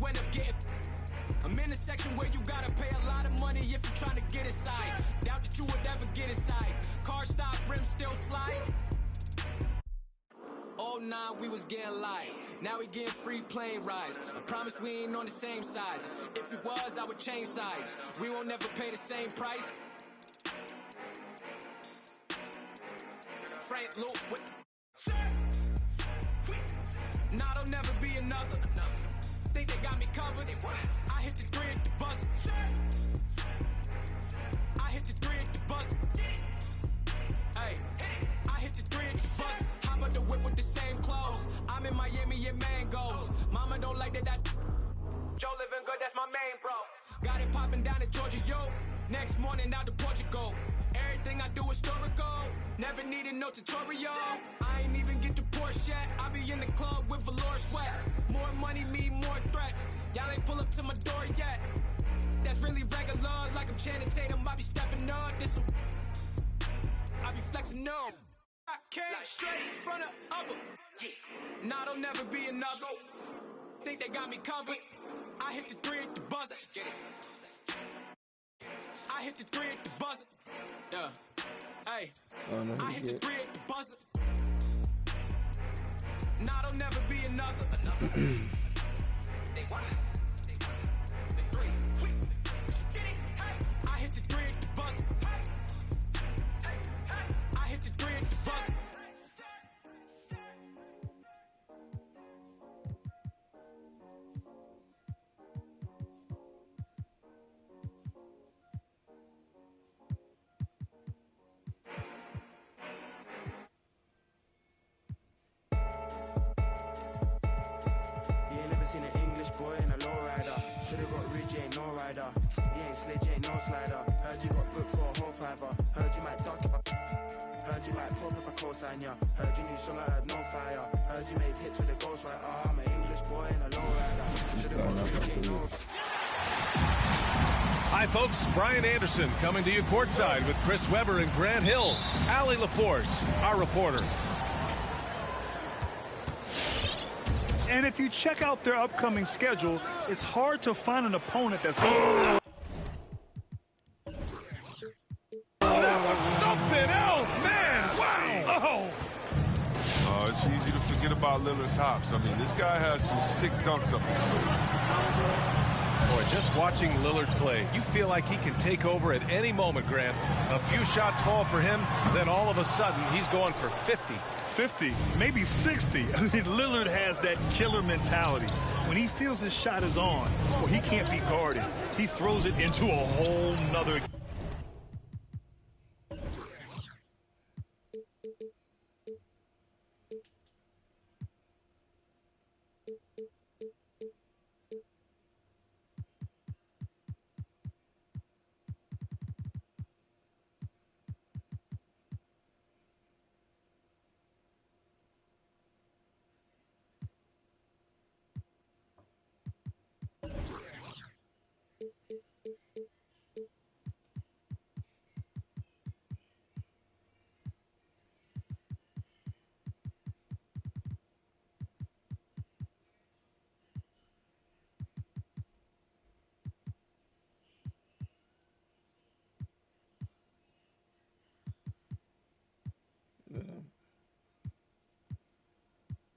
end up getting. I'm in a section where you gotta pay a lot of money if you're trying to get inside. Doubt that you would ever get inside. Car stop, rim still slide. Oh nah, we was getting light. Now we getting free plane rides. I promise we ain't on the same sides. If it was, I would change sides. We won't never pay the same price. Frank Luke with nah, there'll never be another. Think they got me covered. I hit the 3 at the buzzer. I hit the 3 at the buzzer. Hey, I hit the 3 at the buzzer. Hop out the whip with the same clothes. I'm in Miami and mangoes. Mama don't like that. Joe living good, that's my main bro. Got it popping down in Georgia, yo. Next morning out to Portugal. Everything I do historical. Never needed no tutorial. I ain't even get to Porsche yet. I be in the club with velour sweats. More money mean more threats. Y'all ain't pull up to my door yet. That's really regular. Like I'm Channing Tatum, I be stepping up. I be flexing up. I can't straight in front of other. Nah, there'll never be another. Think they got me covered. I hit the 3 at the buzzer. I hit the 3 at the buzzer. Yeah. Hey. I hit the 3 at the buzzer. Nah, there'll never be another. I hit the 3 at the buzzer. I hit the 3 at the buzzer. He ain't sledge, ain't no slider. Heard you got booked for a whole fiver. Heard you might duck if I. Heard you might pop if I co-sign ya. Heard you knew song, I heard no fire. Heard you made hits with a ghostwriter. I'm an English boy and a lowrider. Should've got Ridge, ain't no. Hi, folks. Brian Anderson coming to you courtside with Chris Webber and Grant Hill. Allie LaForce, our reporter. And if you check out their upcoming schedule, it's hard to find an opponent that's... That was something else, man! Wow! It's easy to forget about Lillard's hops. I mean, this guy has some sick dunks up his sleeve. Boy, just watching Lillard play, you feel like he can take over at any moment, Grant. A few shots fall for him, then all of a sudden, he's going for 50. 50, maybe 60. I mean, Lillard has that killer mentality. When he feels his shot is on, or he can't be guarded, he throws it into a whole nother...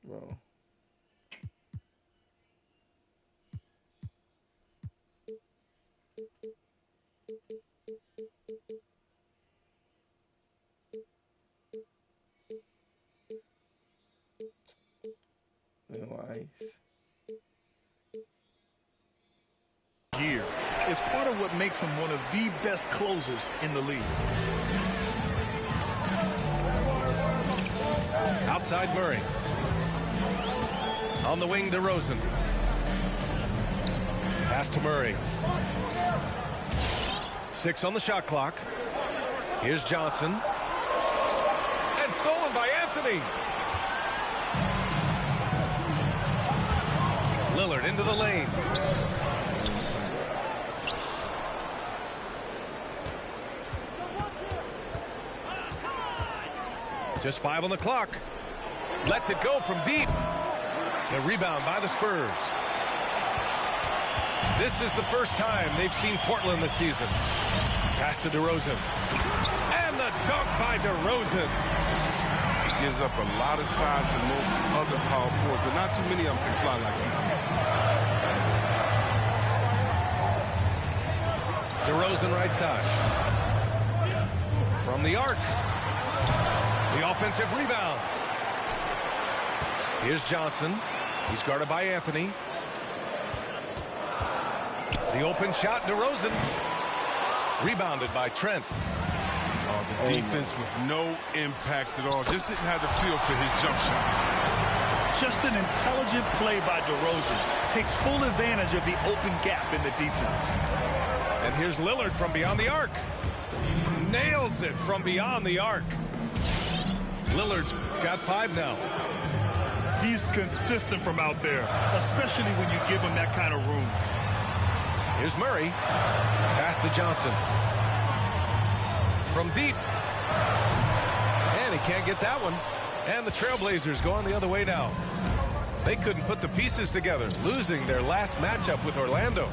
Bro. Nice. Year is part of what makes him one of the best closers in the league. Outside Murray. On the wing, DeRozan. Pass to Murray. 6 on the shot clock. Here's Johnson. And stolen by Anthony. Lillard into the lane. Just 5 on the clock. Lets it go from deep. The rebound by the Spurs. This is the first time they've seen Portland this season. Pass to DeRozan. And the dunk by DeRozan. He gives up a lot of size to most other power forwards, but not too many of them can fly like him. DeRozan right side. From the arc. The offensive rebound. Here's Johnson. He's guarded by Anthony. The open shot, DeRozan. Rebounded by Trent. Oh, the defense with no impact at all. Just didn't have the feel for his jump shot. Just an intelligent play by DeRozan. Takes full advantage of the open gap in the defense. And here's Lillard from beyond the arc. Nails it from beyond the arc. Lillard's got 5 now. He's consistent from out there, especially when you give him that kind of room. Here's Murray. Pass to Johnson. From deep. And he can't get that one. And the Trailblazers going the other way now. They couldn't put the pieces together, losing their last matchup with Orlando.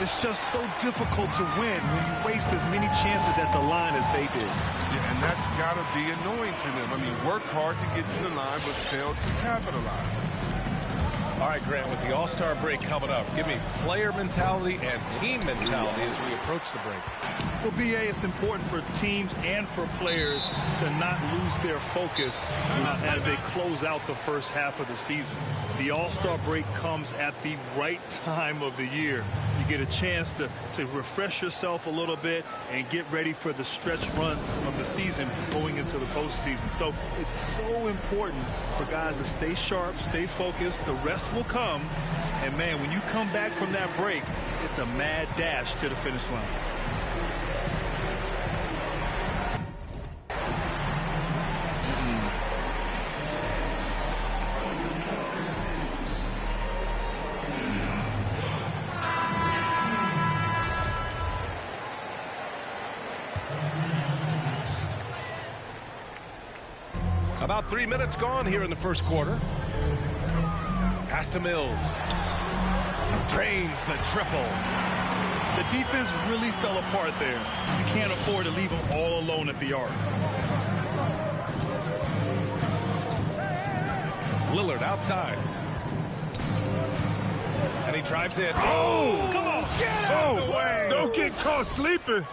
It's just so difficult to win when you waste as many chances at the line as they did. Yeah, and that's got to be annoying to them. I mean, work hard to get to the line, but fail to capitalize. All right, Grant, with the All-Star break coming up, give me player mentality and team mentality as we approach the break. Well, B.A., it's important for teams and for players to not lose their focus as they close out the first half of the season. The All-Star break comes at the right time of the year. You get a chance to refresh yourself a little bit and get ready for the stretch run of the season going into the postseason. So it's so important for guys to stay sharp, stay focused. The rest will come. And, man, when you come back from that break, it's a mad dash to the finish line. About 3 minutes gone here in the first quarter. Pass to Mills. Drains the triple. The defense really fell apart there. You can't afford to leave them all alone at the arc. Lillard outside. And he drives in. Oh, come on. Get out of the way. Don't get caught sleeping.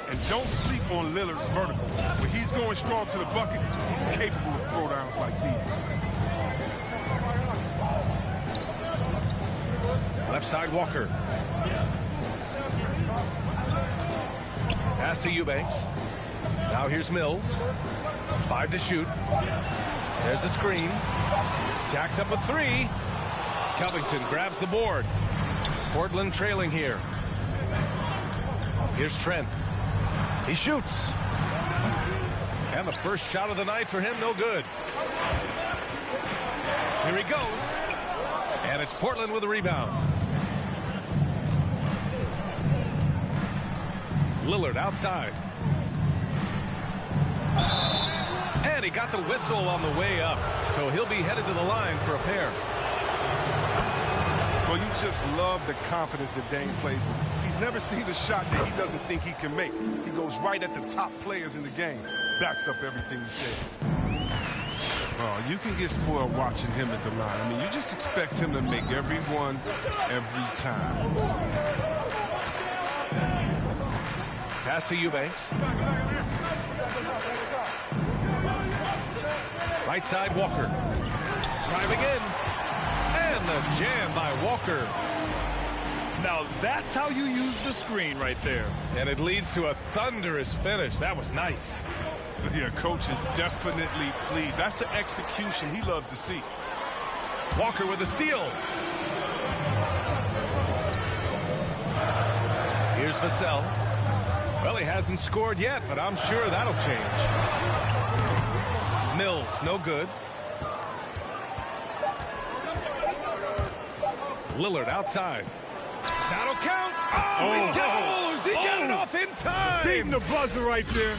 And don't sleep on Lillard's vertical. When he's going strong to the bucket, he's capable of throwdowns like these. Left side, Walker. Pass to Eubanks. Now here's Mills. 5 to shoot. There's a screen. Jacks up a 3. Covington grabs the board. Portland trailing here. Here's Trent. He shoots. And the first shot of the night for him, no good. Here he goes. And it's Portland with a rebound. Lillard outside. And he got the whistle on the way up. So he'll be headed to the line for a pair. Well, you just love the confidence that Dame plays with. He's never seen a shot that he doesn't think he can make. He goes right at the top players in the game. Backs up everything he says. Oh, you can get spoiled watching him at the line. I mean, you just expect him to make every one, every time. Pass to Eubanks. Right side, Walker. Driving in. And the jam by Walker. Now that's how you use the screen right there. And it leads to a thunderous finish. That was nice. Yeah, coach is definitely pleased. That's the execution he loves to see. Walker with a steal. Here's Vassell. Well, he hasn't scored yet, but I'm sure that'll change. Mills, no good. Lillard outside. That'll count. Oh, he goes. He got it off in time. Beating the buzzer right there.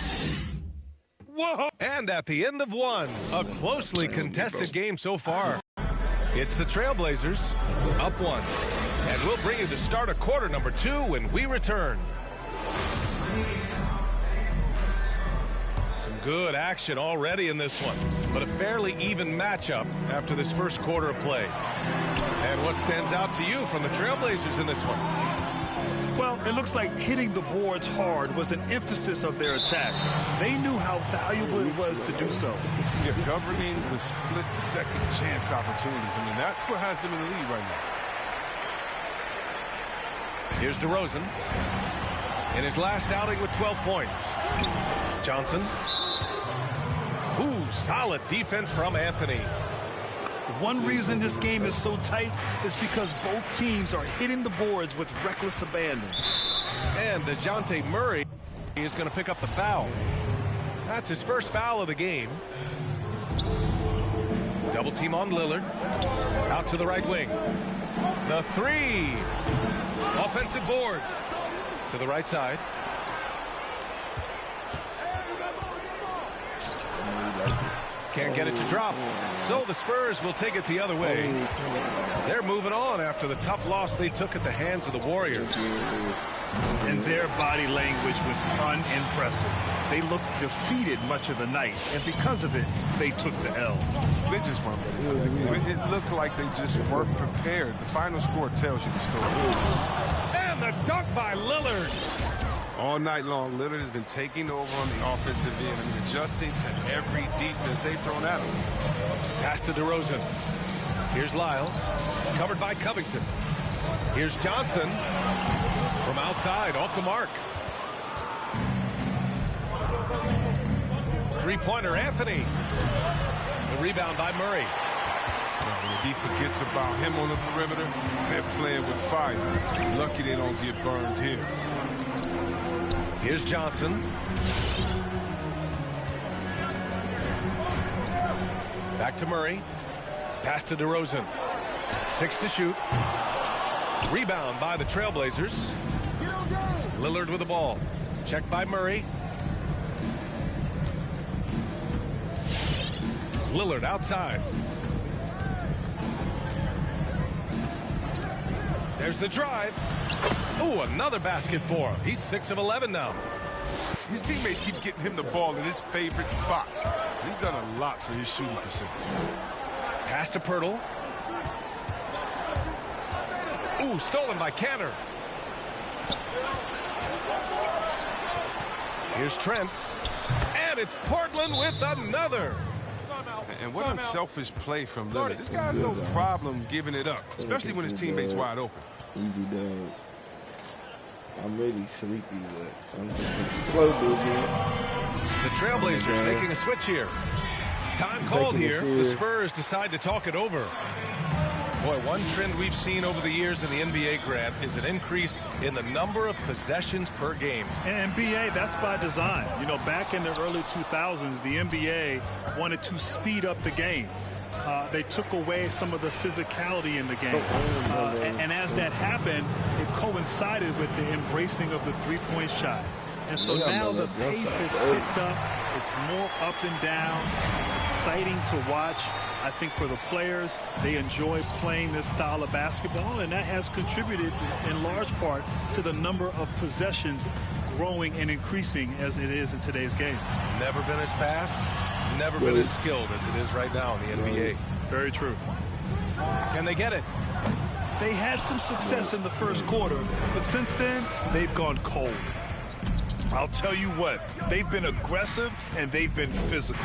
Whoa. And at the end of one, a closely contested game so far. It's the Trailblazers up 1. And we'll bring you the start of quarter number 2 when we return. Some good action already in this one, but a fairly even matchup after this first quarter of play. And what stands out to you from the Trailblazers in this one? Well, it looks like hitting the boards hard was an emphasis of their attack. They knew how valuable it was to do so. Yeah, governing the split-second chance opportunities. I mean, that's what has them in the lead right now. Here's DeRozan in his last outing with 12 points. Johnson. Ooh, solid defense from Anthony. One reason this game is so tight is because both teams are hitting the boards with reckless abandon. And DeJounte Murray is going to pick up the foul. That's his first foul of the game. Double team on Lillard. Out to the right wing. The 3. Offensive board. To the right side. Can't get it to drop. So the Spurs will take it the other way. They're moving on after the tough loss they took at the hands of the Warriors. And their body language was unimpressive. They looked defeated much of the night, and because of it, they took the L. They just weren't ready for that game. It looked like they just weren't prepared. The final score tells you the story. And the dunk by Lillard. All night long, Lillard has been taking over on the offensive end and adjusting to every defense they've thrown at him. Pass to DeRozan. Here's Lyles, covered by Covington. Here's Johnson from outside, off the mark. Three-pointer, Anthony. The rebound by Murray. When the D forgets about him on the perimeter, they're playing with fire. Lucky they don't get burned here. Here's Johnson. Back to Murray. Pass to DeRozan. 6 to shoot. Rebound by the Trailblazers. Lillard with the ball. Checked by Murray. Lillard outside. There's the drive. Ooh, another basket for him. He's 6 of 11 now. His teammates keep getting him the ball in his favorite spots. He's done a lot for his shooting percentage. Pass to Pirtle. Ooh, stolen by Cantor. Here's Trent. And it's Portland with another. And what unselfish play from Lillard. This guy's no problem giving it up, especially when his teammate's wide open. Easy dub. I'm really sleepy, but I'm just slow again. The Trailblazers making a switch here. Time called here. The Spurs decide to talk it over. Boy, one trend we've seen over the years in the NBA, Grant, is an increase in the number of possessions per game. And NBA, that's by design. You know, back in the early 2000s, the NBA wanted to speed up the game. They took away some of the physicality in the game. And as that happened, it coincided with the embracing of the three-point shot. And so now the pace has picked up. It's more up and down. It's exciting to watch. I think for the players, they enjoy playing this style of basketball, and that has contributed in large part to the number of possessions growing and increasing as it is in today's game. Never been as fast, never been as skilled as it is right now in the NBA. Very true. Can they get it? They had some success in the first quarter, but since then, they've gone cold. I'll tell you what, they've been aggressive and they've been physical.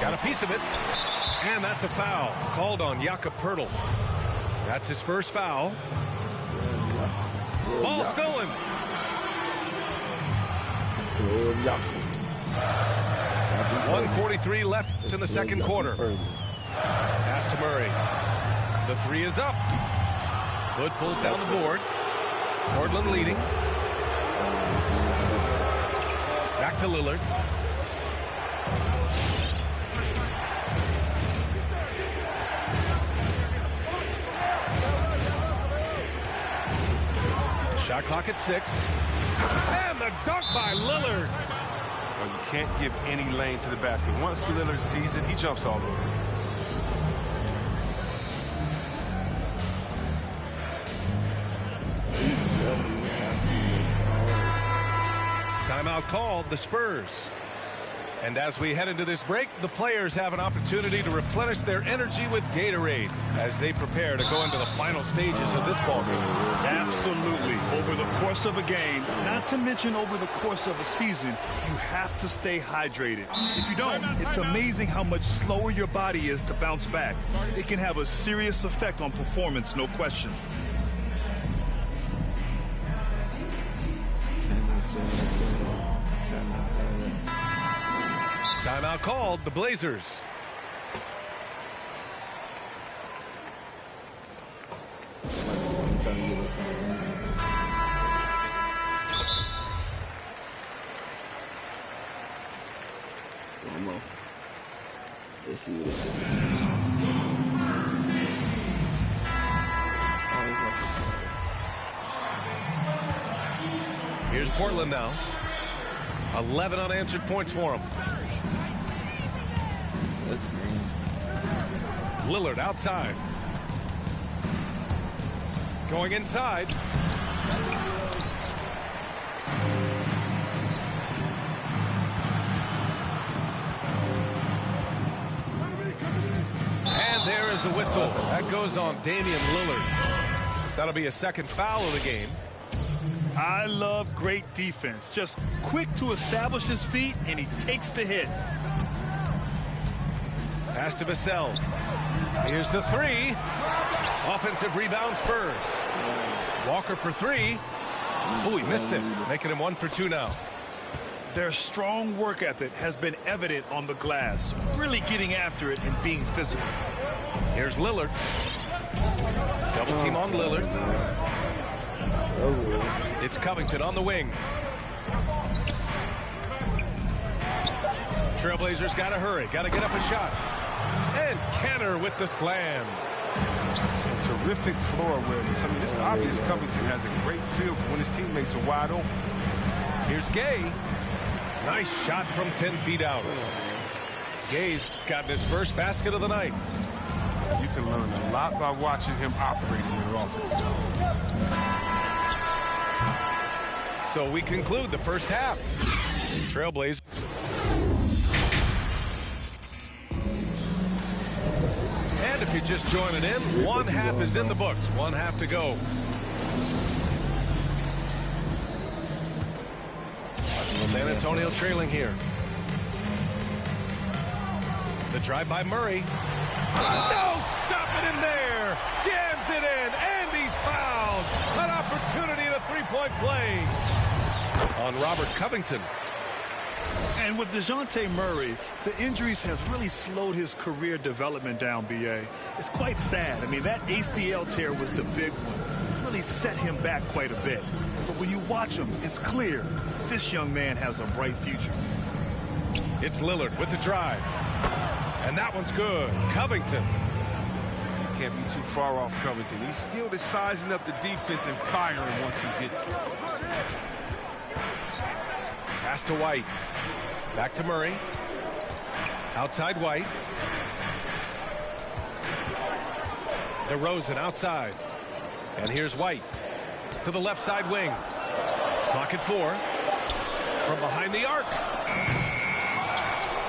Got a piece of it, and that's a foul called on Jakob Poeltl. That's his first foul. Ball stolen. 1:43 left in the second quarter. Pass to Murray. The three is up. Hood pulls down the board. Portland leading. Back to Lillard. Shot clock at 6. And the dunk by Lillard. Well, you can't give any lane to the basket. Once Lillard sees it, he jumps all over. Timeout called, the Spurs. And as we head into this break, the players have an opportunity to replenish their energy with Gatorade as they prepare to go into the final stages of this ballgame. Absolutely. Over the course of a game, not to mention over the course of a season, you have to stay hydrated. If you don't, it's amazing how much slower your body is to bounce back. It can have a serious effect on performance, no question. Timeout called, the Blazers. Let's see what it is. Here's Portland now. 11 unanswered points for him. Lillard outside. Going inside. And there is a whistle. That goes on Damian Lillard. That'll be a second foul of the game. I love great defense. Just quick to establish his feet, and he takes the hit. Pass to Vassell. Here's the three. Offensive rebound, Spurs. Walker for three. Oh, he missed it. Making him 1 for 2 now. Their strong work ethic has been evident on the glass, really getting after it and being physical. Here's Lillard. Double team on Lillard. It's Covington on the wing. Trailblazers got to hurry. Got to get up a shot. And Kanter with the slam. And terrific floor awareness. I mean, it's obvious Covington has a great feel for when his teammates are wide open. Here's Gay. Nice shot from 10 feet out. Gay's gotten his first basket of the night. You can learn a lot by watching him operate in their offense. So we conclude the first half. Trailblazers. And if you're just joining in, one half is in the books. One half to go. San Antonio trailing here. The drive by Murray. No, stop it in there. Jams it in, and he's fouled. An opportunity in a three-point play on Robert Covington. And with DeJounte Murray, the injuries have really slowed his career development down, B.A. It's quite sad. I mean, that ACL tear was the big one. Really set him back quite a bit. But when you watch him, it's clear this young man has a bright future. It's Lillard with the drive. And that one's good. Covington. Can't be too far off Covington. He's skilled at sizing up the defense and firing once he gets it. Pass to White. Back to Murray. Outside White. DeRozan outside. And here's White to the left side wing. Clock at 4. From behind the arc.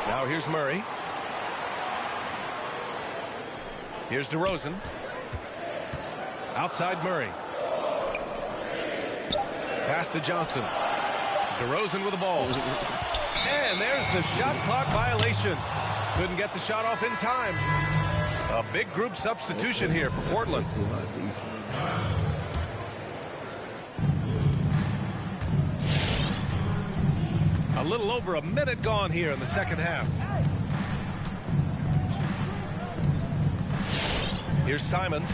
Now here's Murray. Here's DeRozan. Outside Murray. Pass to Johnson. DeRozan with the ball. And there's the shot clock violation. Couldn't get the shot off in time. A big group substitution here for Portland. A little over a minute gone here in the second half. Here's Simons.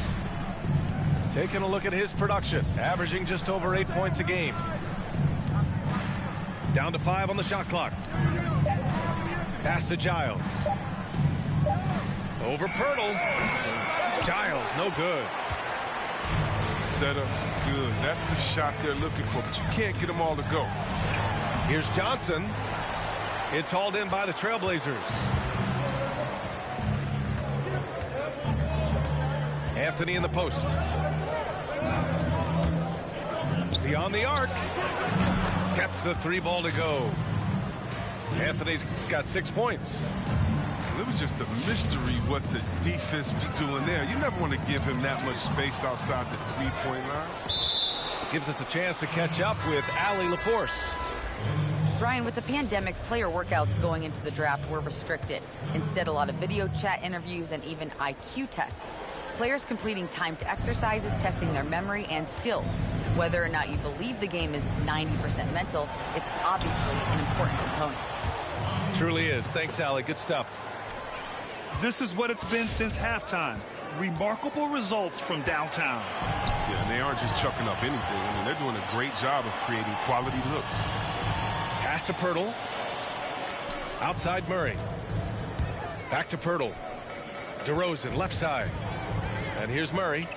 Taking a look at his production. Averaging just over 8 points a game. Down to 5 on the shot clock. Pass to Giles. Over Pirtle. Giles, no good. Setup's good. That's the shot they're looking for, but you can't get them all to go. Here's Johnson. It's hauled in by the Trailblazers. Anthony in the post. Beyond the arc. Gets the 3 ball to go. Anthony's got 6 points. It was just a mystery what the defense was doing there. You never want to give him that much space outside the 3-point line. Gives us a chance to catch up with Allie LaForce. Brian, with the pandemic, player workouts going into the draft were restricted. Instead, a lot of video chat interviews and even IQ tests. Players completing timed exercises, testing their memory and skills. Whether or not you believe the game is 90% mental, it's obviously an important component. Truly is. Thanks, Allie. Good stuff. This is what it's been since halftime. Remarkable results from downtown. Yeah, and they aren't just chucking up anything. I mean, they're doing a great job of creating quality looks. Pass to Pirtle. Outside Murray. Back to Pirtle. DeRozan, left side. And here's Murray.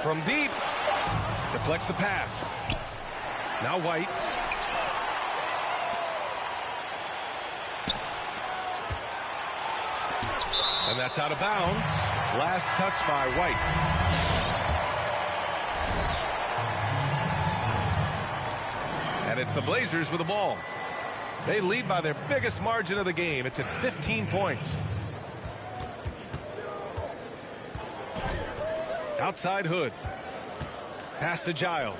From deep. Deflects the pass. Now White. And that's out of bounds. Last touch by White. And it's the Blazers with the ball. They lead by their biggest margin of the game. It's at 15 points. Outside Hood. Pass to Giles.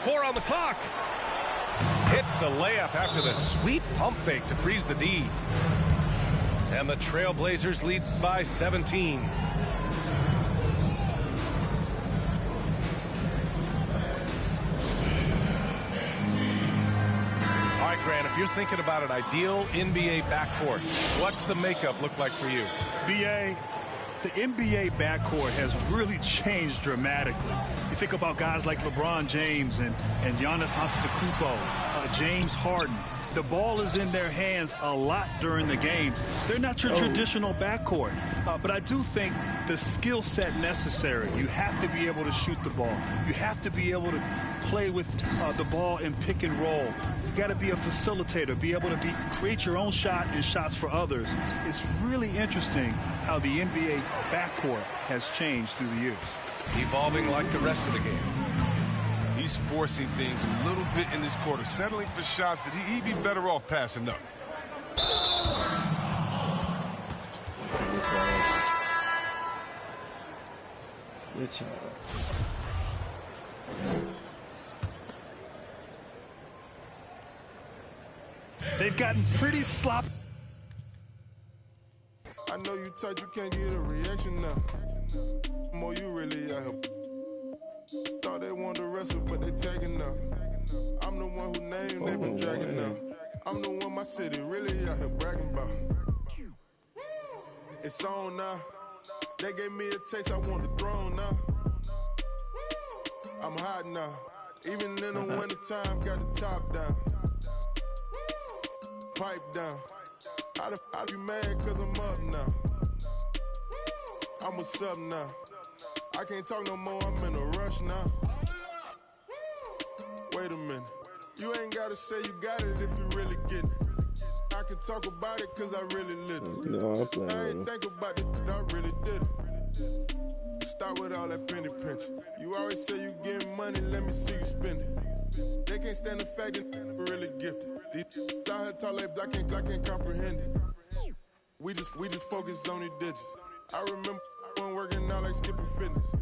4 on the clock. Hits the layup after the sweet pump fake to freeze the D. And the Trailblazers lead by 17. All right, Grant, if you're thinking about an ideal NBA backcourt, what's the makeup look like for you? BA, the NBA backcourt has really changed dramatically. You think about guys like LeBron James and Giannis Antetokounmpo, James Harden. The ball is in their hands a lot during the game. They're not your traditional backcourt, but I do think the skill set necessary. You have to be able to shoot the ball. You have to be able to play with the ball in pick and roll. You got to be a facilitator, be able to create your own shot and shots for others. It's really interesting how the NBA backcourt has changed through the years. Evolving like the rest of the game. He's forcing things a little bit in this quarter, settling for shots that he'd be better off passing up. Good job. They've gotten pretty sloppy. I know you tight, you can't get a reaction now. More you really out here. Thought they wanted to wrestle, but they tagging up. I'm the one who named, they been dragging up. I'm the one my city really out here bragging about. It's on now. They gave me a taste, I want the throne now. I'm hot now. Even in the wintertime, got the top down. Pipe down. I be mad cause I'm up now. I'm a sub now. I can't talk no more, I'm in a rush now. Wait a minute. You ain't gotta say you got it if you really get it. I can talk about it cause I really lit it. No, I ain't think about it, I really did it. Start with all that penny pinching. You always say you getting money, let me see you spend it. They can't stand the fact that really gifted. These out here talk like black ain't comprehend it. We just focus on these digits. I remember when working out like skipping fitness.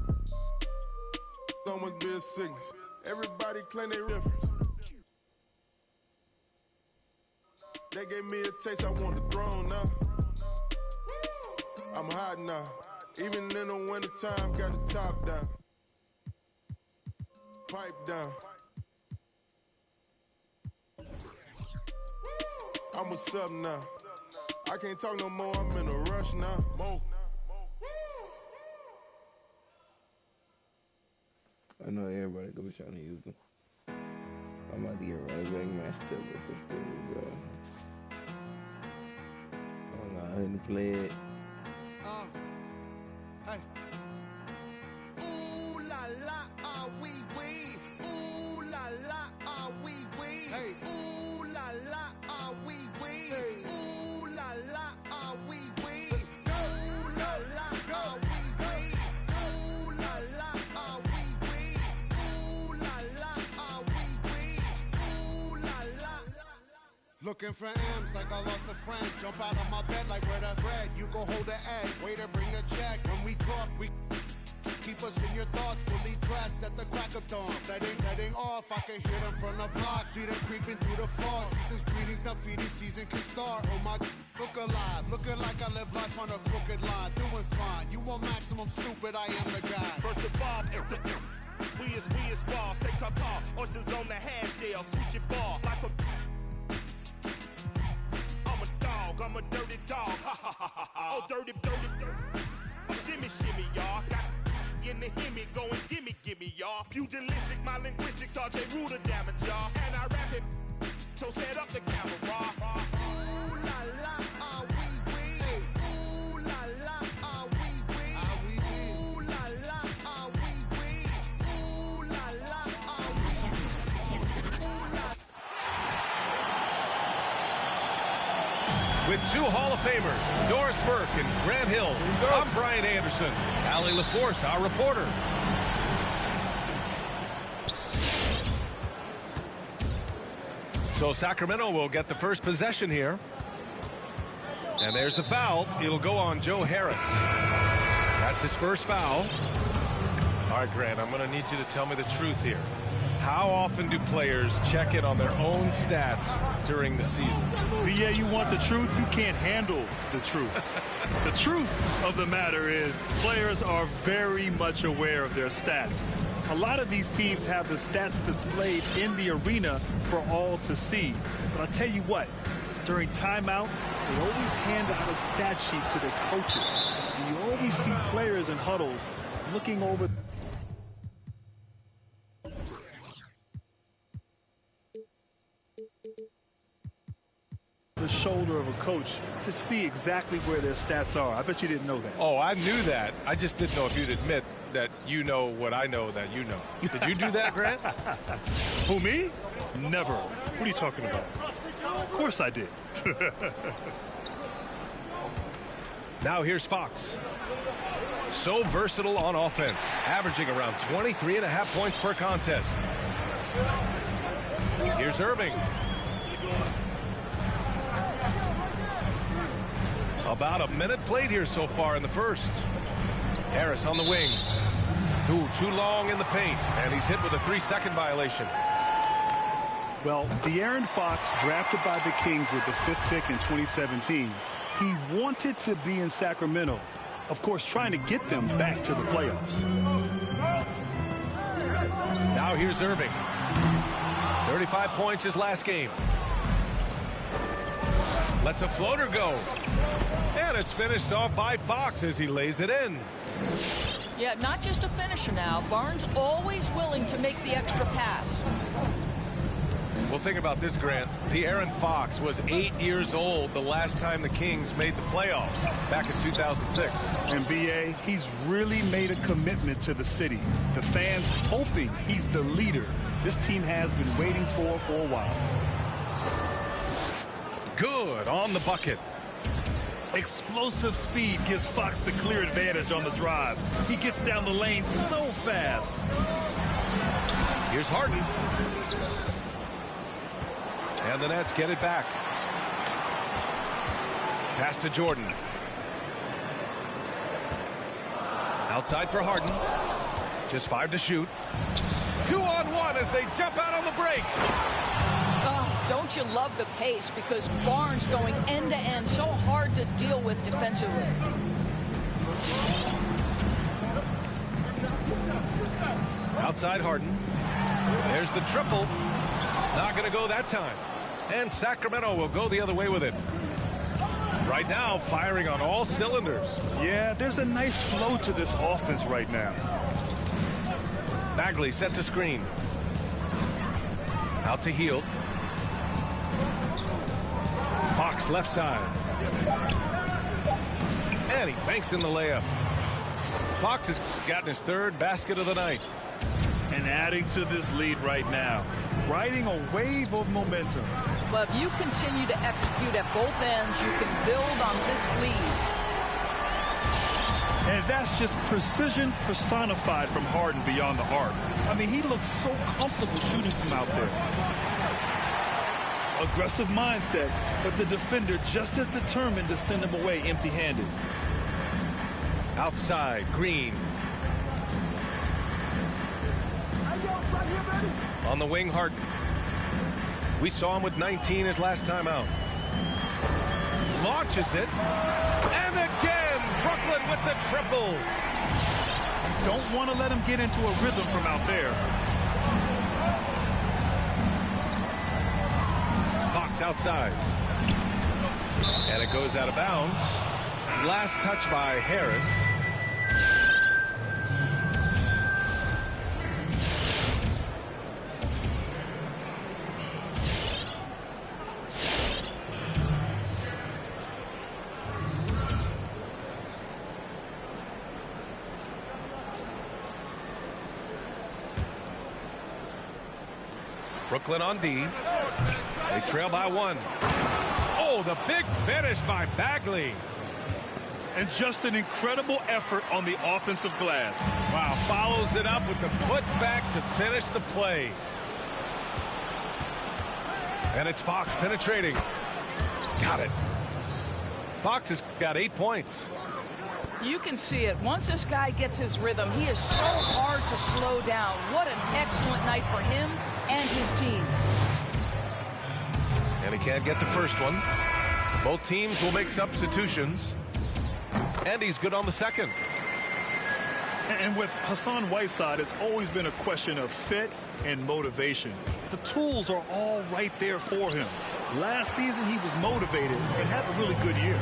Almost be a sickness. Everybody claim they difference. They gave me a taste, I want the throne now. I'm hot now. Even in the wintertime, got the top down. Pipe down. I'm a sub now. I can't talk no more, I'm in a rush now. Mo. I know everybody gonna be trying to use them. I'm about to get right back matched up with this thing, bro. I'm gonna go ahead and play it. Hey. Ooh la la, ah wee wee. Ooh la la, ah wee wee. Hey. Ooh la la, ah wee wee. Hey. Ooh la la, ah wee wee. Ooh la la, ah wee wee. Ooh la la, ah wee wee. Ooh la la, ah wee Looking for M's like I lost a friend. Jump out of my bed like where the bread. You go hold the egg. Waiter, bring the check. When we talk, we keep us in your thoughts. Fully dressed at the crack of dawn. Letting off. I can hear them from the block. See them creeping through the fog. Season's greetings, graffiti season can start. Oh my, look alive. Looking like I live life on a crooked line. Doing fine. You want maximum stupid, I am the guy. First of all, we is raw. Stay tall. Oysters on the hash shell. Sushi bar. Life a I'm a dirty dog, ha ha ha ha ha. Oh, dirty. Oh, shimmy, y'all. Got in the hemi, going gimme, y'all. Pugilistic, my linguistics, RJ Ruder damage, y'all. And I rap it, so set up the camera. Ooh la la, ah wee wee. Ooh la la, ah wee wee. Ooh la la, ah wee wee. Ooh la la, ah wee wee. With two Hall of Famers, Doris Burke and Grant Hill, I'm Brian Anderson. Allie LaForce, our reporter. So Sacramento will get the first possession here. And there's the foul. It'll go on Joe Harris. That's his first foul. All right, Grant, I'm going to need you to tell me the truth here. How often do players check in on their own stats during the season? BA, you want the truth? You can't handle the truth. The truth of the matter is players are very much aware of their stats. A lot of these teams have the stats displayed in the arena for all to see. But I'll tell you what, during timeouts, they always hand out a stat sheet to the coaches. And you always see players in huddles looking over the shoulder of a coach to see exactly where their stats are. I bet you didn't know that. Oh, I knew that. I just didn't know if you'd admit that you know what I know that you know. Did you do that, Grant? Who, me? Never. What are you talking about? Of course I did. Now here's Fox. So versatile on offense, averaging around 23.5 points per contest. Here's Irving. About a minute played here so far in the first. Harris on the wing. Too long in the paint, and he's hit with a 3-second violation. Well, De'Aaron Fox, drafted by the Kings with the 5th pick in 2017, he wanted to be in Sacramento, of course, trying to get them back to the playoffs. Now here's Irving. 35 points his last game. Lets a floater go. And it's finished off by Fox as he lays it in. Yeah, not just a finisher now. Barnes always willing to make the extra pass. Well, think about this, Grant. De'Aaron Fox was 8 years old the last time the Kings made the playoffs back in 2006. And BA, he's really made a commitment to the city. The fans hoping he's the leader this team has been waiting for a while. Good on the bucket. Explosive speed gives Fox the clear advantage on the drive. He gets down the lane so fast. Here's Harden. And the Nets get it back. Pass to Jordan. Outside for Harden. Just 5 to shoot. 2-on-1 as they jump out on the break. Oh, don't you love the pace? Because Barnes going end to end, so hard to deal with defensively. Outside Harden. There's the triple. Not going to go that time. And Sacramento will go the other way with it. Right now, firing on all cylinders. Yeah, there's a nice flow to this offense right now. Bagley sets a screen. Out to Hield. Fox left side. And he banks in the layup. Fox has gotten his 3rd basket of the night. And adding to this lead right now. Riding a wave of momentum. But if you continue to execute at both ends, you can build on this lead. And that's just precision personified from Harden beyond the arc. I mean, he looks so comfortable shooting from out there. Aggressive mindset, but the defender just as determined to send him away empty-handed. Outside, Green. On the wing, Harden. We saw him with 19 his last time out. Launches it. And again, Brooklyn with the triple. Don't want to let him get into a rhythm from out there. Fox outside. And it goes out of bounds. Last touch by Harris. Brooklyn on D. They trail by 1. Oh, the big finish by Bagley. And just an incredible effort on the offensive glass. Wow, follows it up with the putback to finish the play. And it's Fox penetrating. Got it. Fox has got 8 points. You can see it. Once this guy gets his rhythm, he is so hard to slow down. What an excellent night for him and his team. And he can't get the first one. Both teams will make substitutions. And he's good on the second. And with Hassan Whiteside, it's always been a question of fit and motivation. The tools are all right there for him. Last season, he was motivated and had a really good year.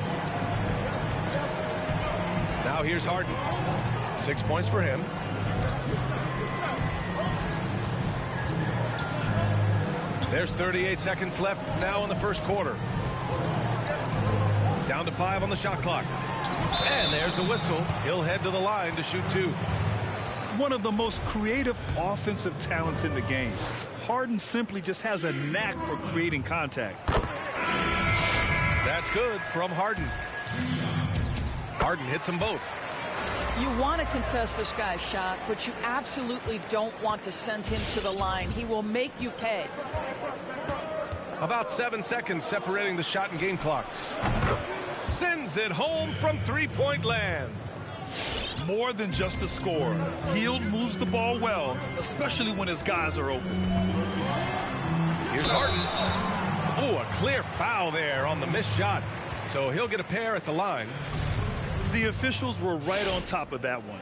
Now here's Harden. 6 points for him. There's 38 seconds left now in the first quarter. Down to 5 on the shot clock. And there's a whistle. He'll head to the line to shoot 2. One of the most creative offensive talents in the game. Harden simply just has a knack for creating contact. That's good from Harden. Harden hits them both. You want to contest this guy's shot, but you absolutely don't want to send him to the line. He will make you pay. About 7 seconds separating the shot and game clocks. Sends it home from three-point land. More than just a score. Hield moves the ball well, especially when his guys are open. Here's Harden. Oh, a clear foul there on the missed shot. So he'll get a pair at the line. The officials were right on top of that one.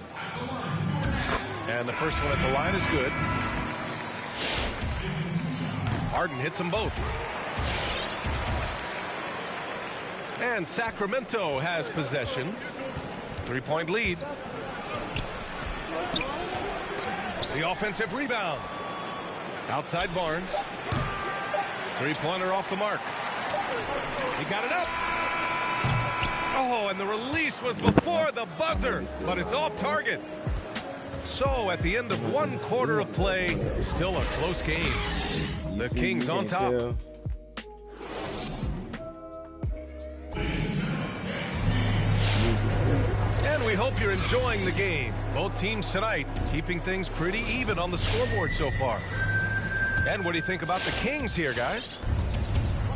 And the first one at the line is good. Harden hits them both. And Sacramento has possession. 3-point lead. The offensive rebound. Outside Barnes. Three-pointer off the mark. He got it up. Oh, and the release was before the buzzer, but it's off target. So at the end of 1 quarter of play, still a close game. The Kings on top. And we hope you're enjoying the game. Both teams tonight keeping things pretty even on the scoreboard so far. And what do you think about the Kings here, guys?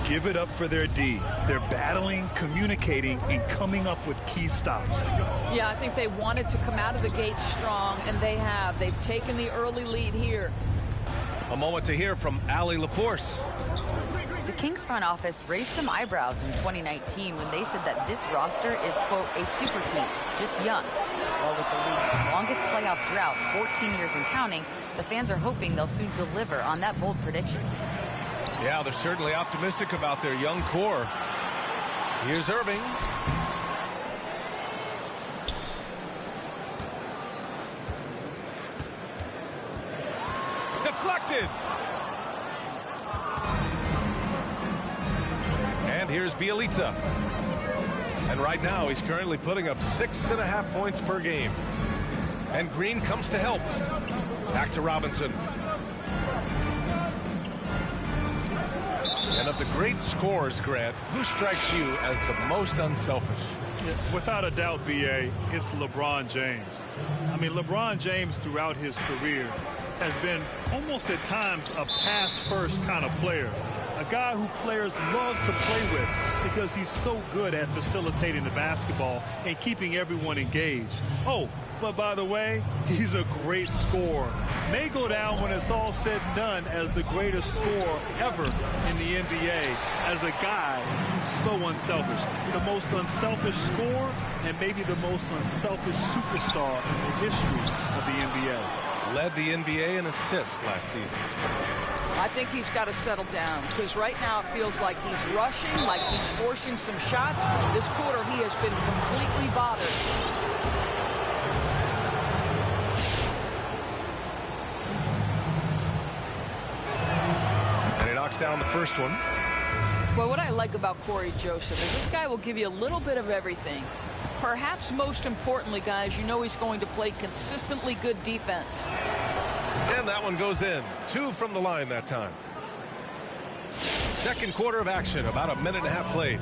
Give it up for their D. They're battling, communicating, and coming up with key stops. Yeah, I think they wanted to come out of the gate strong, and they have. They've taken the early lead here. A moment to hear from Allie LaForce. The Kings front office raised some eyebrows in 2019 when they said that this roster is, quote, a super team, just young. Well, with the league's longest playoff drought, 14 years and counting, the fans are hoping they'll soon deliver on that bold prediction. Yeah, they're certainly optimistic about their young core. Here's Irving. Deflected. And here's Bjelica. And right now, he's currently putting up 6.5 points per game. And Green comes to help. Back to Robinson. And of the great scorers, Grant, who strikes you as the most unselfish? Without a doubt, B.A., it's LeBron James. I mean, LeBron James throughout his career has been almost at times a pass-first kind of player. A guy who players love to play with because he's so good at facilitating the basketball and keeping everyone engaged. Oh, but by the way, he's a great scorer. May go down when it's all said and done as the greatest scorer ever in the NBA, as a guy who's so unselfish. The most unselfish scorer and maybe the most unselfish superstar in the history of the NBA. Led the NBA in assists last season. I think he's got to settle down because right now it feels like he's rushing, like he's forcing some shots. This quarter he has been completely bothered. And he knocks down the first one. Well, what I like about Corey Joseph is this guy will give you a little bit of everything. Perhaps most importantly, guys, you know he's going to play consistently good defense. And that one goes in. 2 from the line that time. Second quarter of action, about a minute and a half played.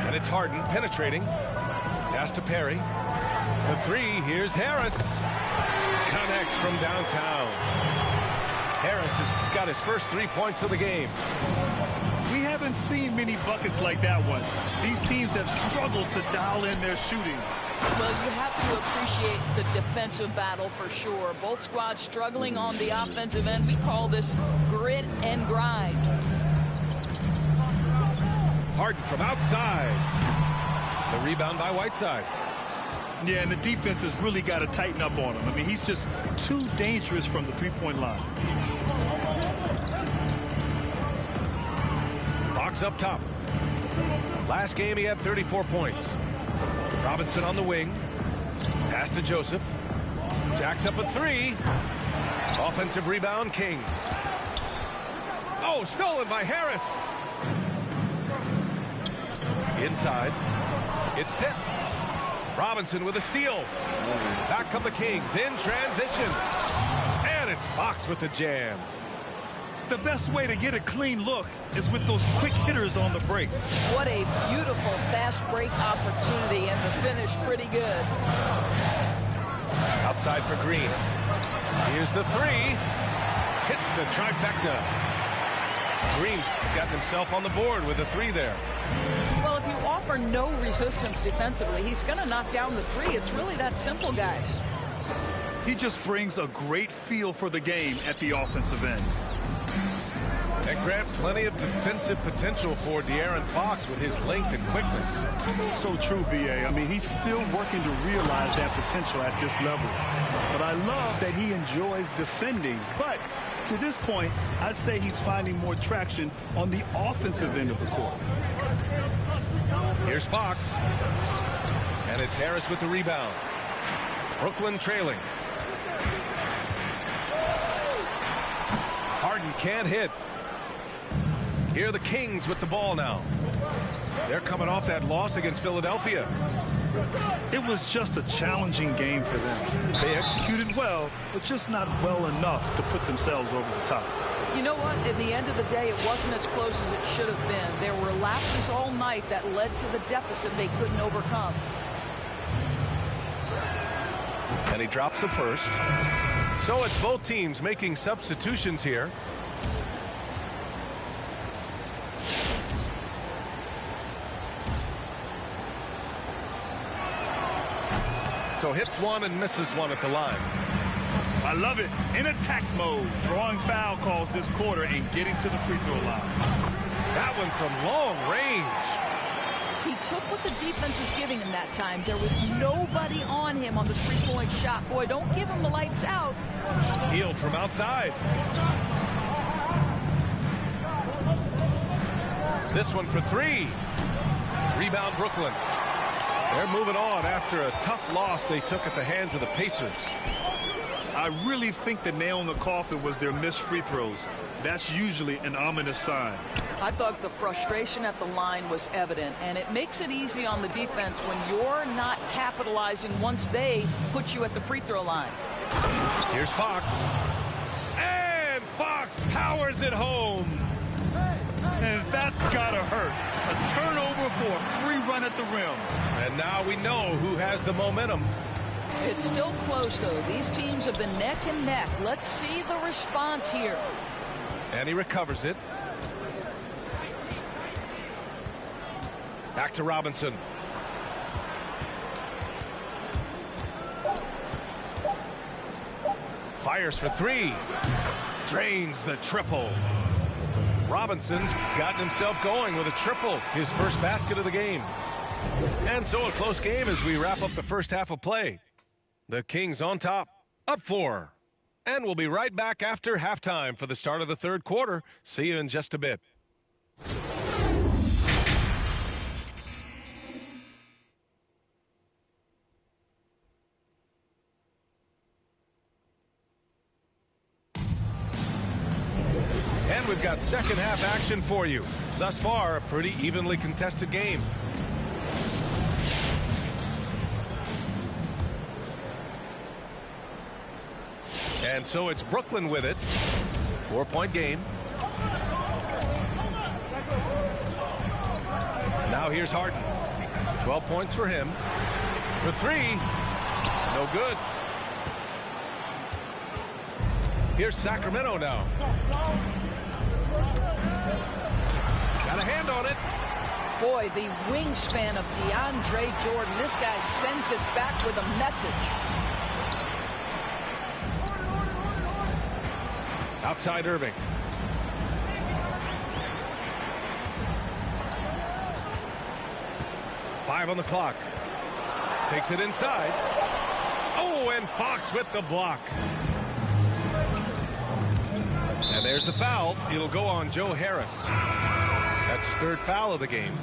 And it's Harden penetrating. Pass to Perry. For 3, here's Harris. Connects from downtown. Harris has got his first 3 points of the game. We haven't seen many buckets like that one. These teams have struggled to dial in their shooting. Well, you have to appreciate the defensive battle for sure. Both squads struggling on the offensive end. We call this grit and grind. Harden from outside. The rebound by Whiteside. Yeah, and the defense has really got to tighten up on him. I mean, he's just too dangerous from the three-point line. Fox up top. Last game he had 34 points. Robinson on the wing. Pass to Joseph. Jacks up a 3. Offensive rebound, Kings. Oh, stolen by Harris. Inside. It's tipped. Robinson with a steal. Back come the Kings in transition. And it's Fox with the jam. The best way to get a clean look is with those quick hitters on the break. What a beautiful fast break opportunity, and the finish pretty good. Outside for Green. Here's the 3. Hits the trifecta. Green's got himself on the board with a 3 there. Well, if you offer no resistance defensively, he's going to knock down the 3. It's really that simple, guys. He just brings a great feel for the game at the offensive end. And Grant, plenty of defensive potential for De'Aaron Fox with his length and quickness. So true, B.A. I mean, he's still working to realize that potential at this level. But I love that he enjoys defending. But to this point, I'd say he's finding more traction on the offensive end of the court. Here's Fox. And it's Harris with the rebound. Brooklyn trailing. Harden can't hit. Here are the Kings with the ball now. They're coming off that loss against Philadelphia. It was just a challenging game for them. They executed well, but just not well enough to put themselves over the top. You know what? At the end of the day, it wasn't as close as it should have been. There were lapses all night that led to the deficit they couldn't overcome. And he drops the first. So it's both teams making substitutions here. So hits one and misses one at the line. I love it. In attack mode. Drawing foul calls this quarter and getting to the free throw line. That one from long range. He took what the defense was giving him that time. There was nobody on him on the three-point shot. Boy, don't give him the lights out. Healed from outside. This one for 3. Rebound Brooklyn. They're moving on after a tough loss they took at the hands of the Pacers. I really think the nail in the coffin was their missed free throws. That's usually an ominous sign. I thought the frustration at the line was evident, and it makes it easy on the defense when you're not capitalizing once they put you at the free throw line. Here's Fox. And Fox powers it home. And that's gotta hurt. A turnover for a free run at the rim. And now we know who has the momentum. It's still close, though. These teams have been neck and neck. Let's see the response here. And he recovers it. Back to Robinson. Fires for three. Drains the triple. Robinson's gotten himself going with a triple, his first basket of the game. And so a close game as we wrap up the first half of play. The Kings on top, up 4. And we'll be right back after halftime for the start of the third quarter. See you in just a bit. And we've got second half action for you. Thus far, a pretty evenly contested game. And so it's Brooklyn with it. 4-point game. Now here's Harden. 12 points for him. For three. No good. Here's Sacramento now. Got a hand on it. Boy, the wingspan of DeAndre Jordan. This guy sends it back with a message. Outside Irving. Five on the clock. Takes it inside. Oh, and Fox with the block. And there's the foul. It'll go on Joe Harris. That's his third foul of the game.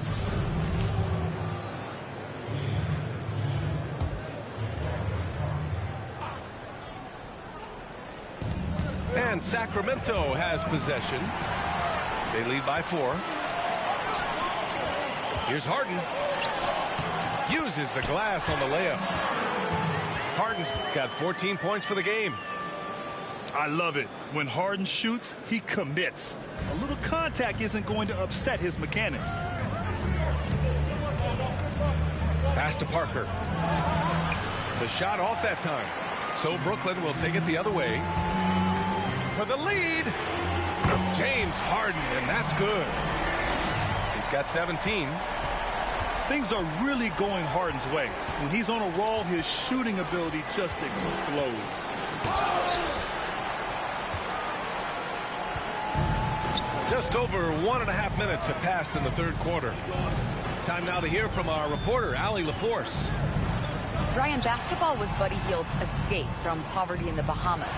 And Sacramento has possession. They lead by 4. Here's Harden. Uses the glass on the layup. Harden's got 14 points for the game. I love it. When Harden shoots, he commits. A little contact isn't going to upset his mechanics. Pass to Parker. The shot off that time. So Brooklyn will take it the other way. For the lead, James Harden, and that's good. He's got 17. Things are really going Harden's way. When he's on a roll, his shooting ability just explodes. Just over 1.5 minutes have passed in the third quarter. Time now to hear from our reporter, Allie LaForce. Brian, basketball was Buddy Hield's escape from poverty in the Bahamas.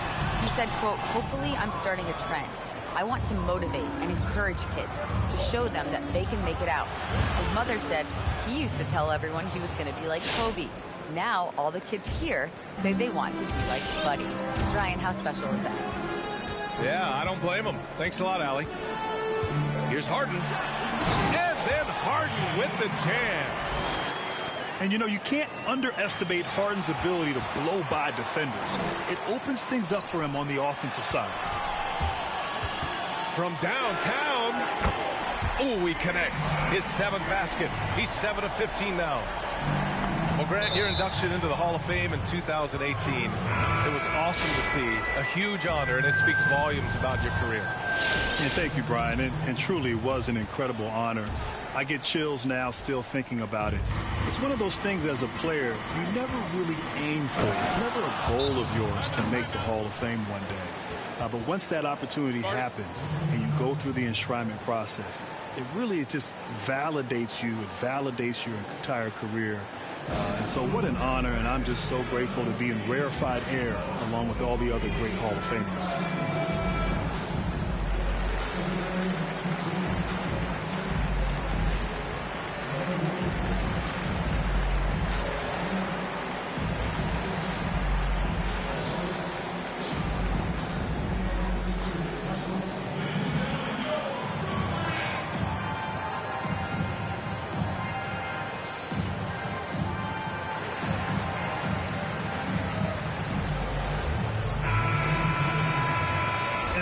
He said, quote, "Hopefully I'm starting a trend. I want to motivate and encourage kids to show them that they can make it out." His mother said he used to tell everyone he was going to be like Kobe. Now all the kids here say they want to be like Buddy. Brian, how special is that? Yeah, I don't blame him. Thanks a lot, Allie. Here's Harden. And then Harden with the jam. And, you know, you can't underestimate Harden's ability to blow by defenders. It opens things up for him on the offensive side. From downtown. Oh, he connects. His 7th basket. He's 7 of 15 now. Well, Grant, your induction into the Hall of Fame in 2018. It was awesome to see. A huge honor, and it speaks volumes about your career. And thank you, Brian. And truly was an incredible honor. I get chills now still thinking about it. It's one of those things as a player you never really aim for. It's never a goal of yours to make the Hall of Fame one day. But once that opportunity happens and you go through the enshrinement process, it just validates you. It validates your entire career. And so what an honor, and I'm just so grateful to be in rarefied air along with all the other great Hall of Famers.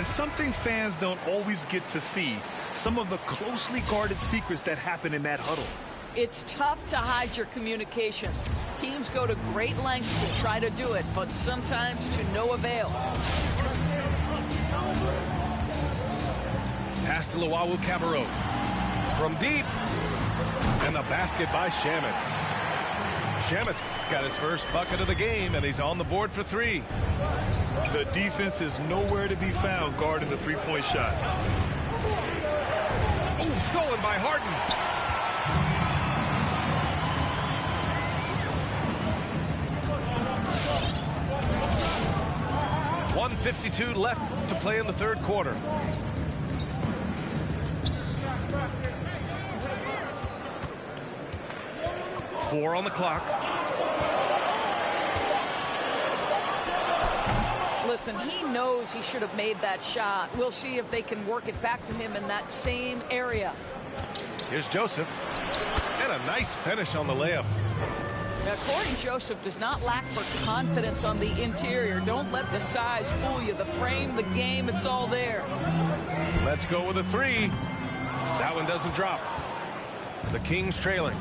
Something fans don't always get to see, some of the closely guarded secrets that happen in that huddle. It's tough to hide your communications. Teams go to great lengths to try to do it, but sometimes to no avail. Pass to Luwawu-Cabarrot. From deep. And the basket by Shamet. Shamet's got his first bucket of the game, and he's on the board for 3. The defense is nowhere to be found guarding the three-point shot. Oh, stolen by Harden. .152 left to play in the third quarter. Four on the clock. Listen, he knows he should have made that shot. We'll see if they can work it back to him in that same area. Here's Joseph. And a nice finish on the layup. Now, Cory Joseph does not lack for confidence on the interior. Don't let the size fool you. The frame, the game, it's all there. Let's go with a 3. That one doesn't drop. The Kings trailing.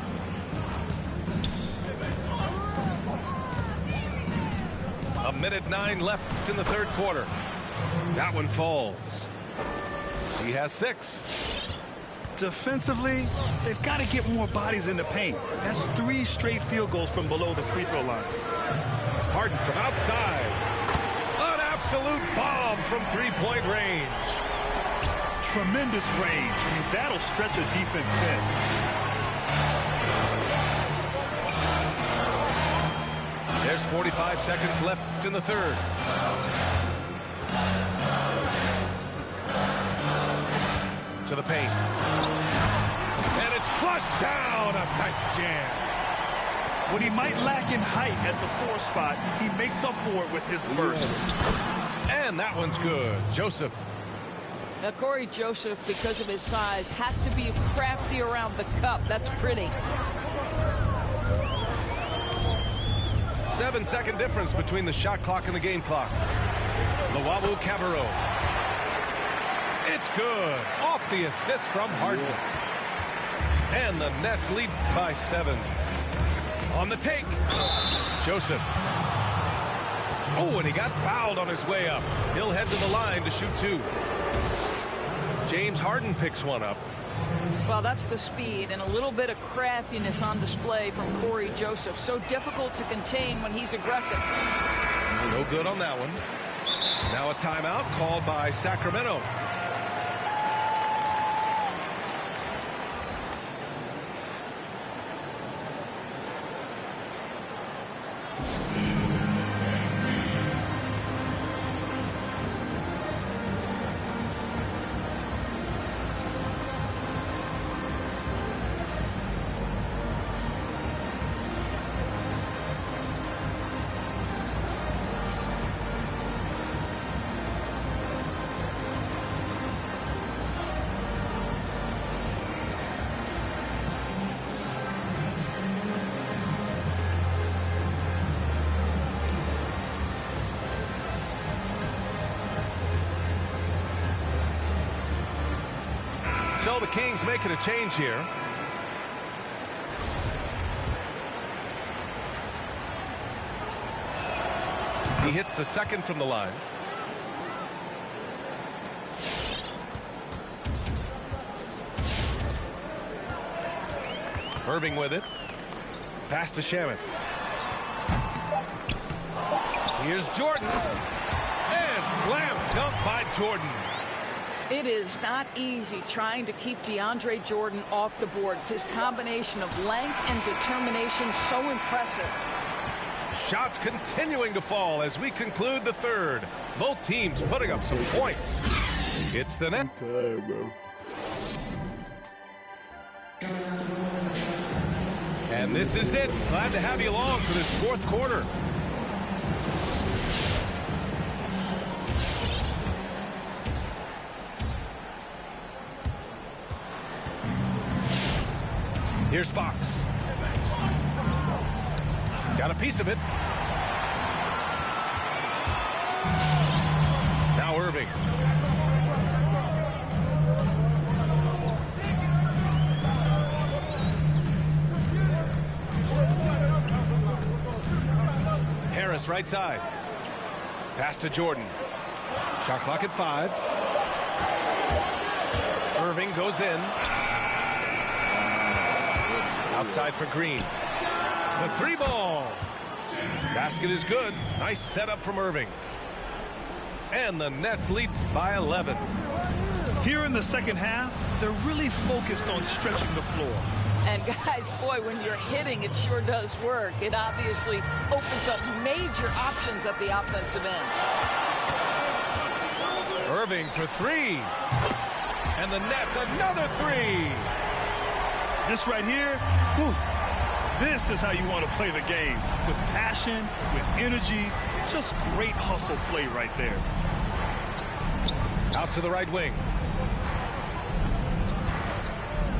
A minute 9 left in the third quarter. That one falls. He has 6. Defensively, they've got to get more bodies in the paint. That's 3 straight field goals from below the free throw line. Harden from outside. An absolute bomb from three-point range. Tremendous range. I mean, that'll stretch a defense thin. There's 45 seconds left in the third. To the paint. And it's flushed down. A nice jam. What he might lack in height at the 4 spot, he makes up for it with his burst. And that one's good. Joseph. Now, Cory Joseph, because of his size, has to be crafty around the cup. That's pretty. 7-second difference between the shot clock and the game clock. Luwawu-Cabarrot. It's good. Off the assist from Harden. And the Nets lead by 7. On the take. Joseph. Oh, and he got fouled on his way up. He'll head to the line to shoot 2. James Harden picks one up. Well, that's the speed and a little bit of craftiness on display from Cory Joseph. So difficult to contain when he's aggressive. No good on that one. Now a timeout called by Sacramento. So the Kings making a change here. He hits the second from the line. Irving with it. Pass to Shamet. Here's Jordan. And slam dunk by Jordan. It is not easy trying to keep DeAndre Jordan off the boards. His combination of length and determination so impressive. Shots continuing to fall as we conclude the third. Both teams putting up some points. It's the net. And this is it. Glad to have you along for this fourth quarter. Here's Fox. Got a piece of it. Now Irving. Harris right side. Pass to Jordan. Shot clock at 5. Irving goes in. Outside for Green. The 3-ball. Basket is good. Nice setup from Irving. And the Nets lead by 11. Here in the second half, they're really focused on stretching the floor. And guys, boy, when you're hitting, it sure does work. It obviously opens up major options at the offensive end. Irving for 3. And the Nets another 3. This right here, whew, this is how you want to play the game. With passion, with energy, just great hustle play right there. Out to the right wing.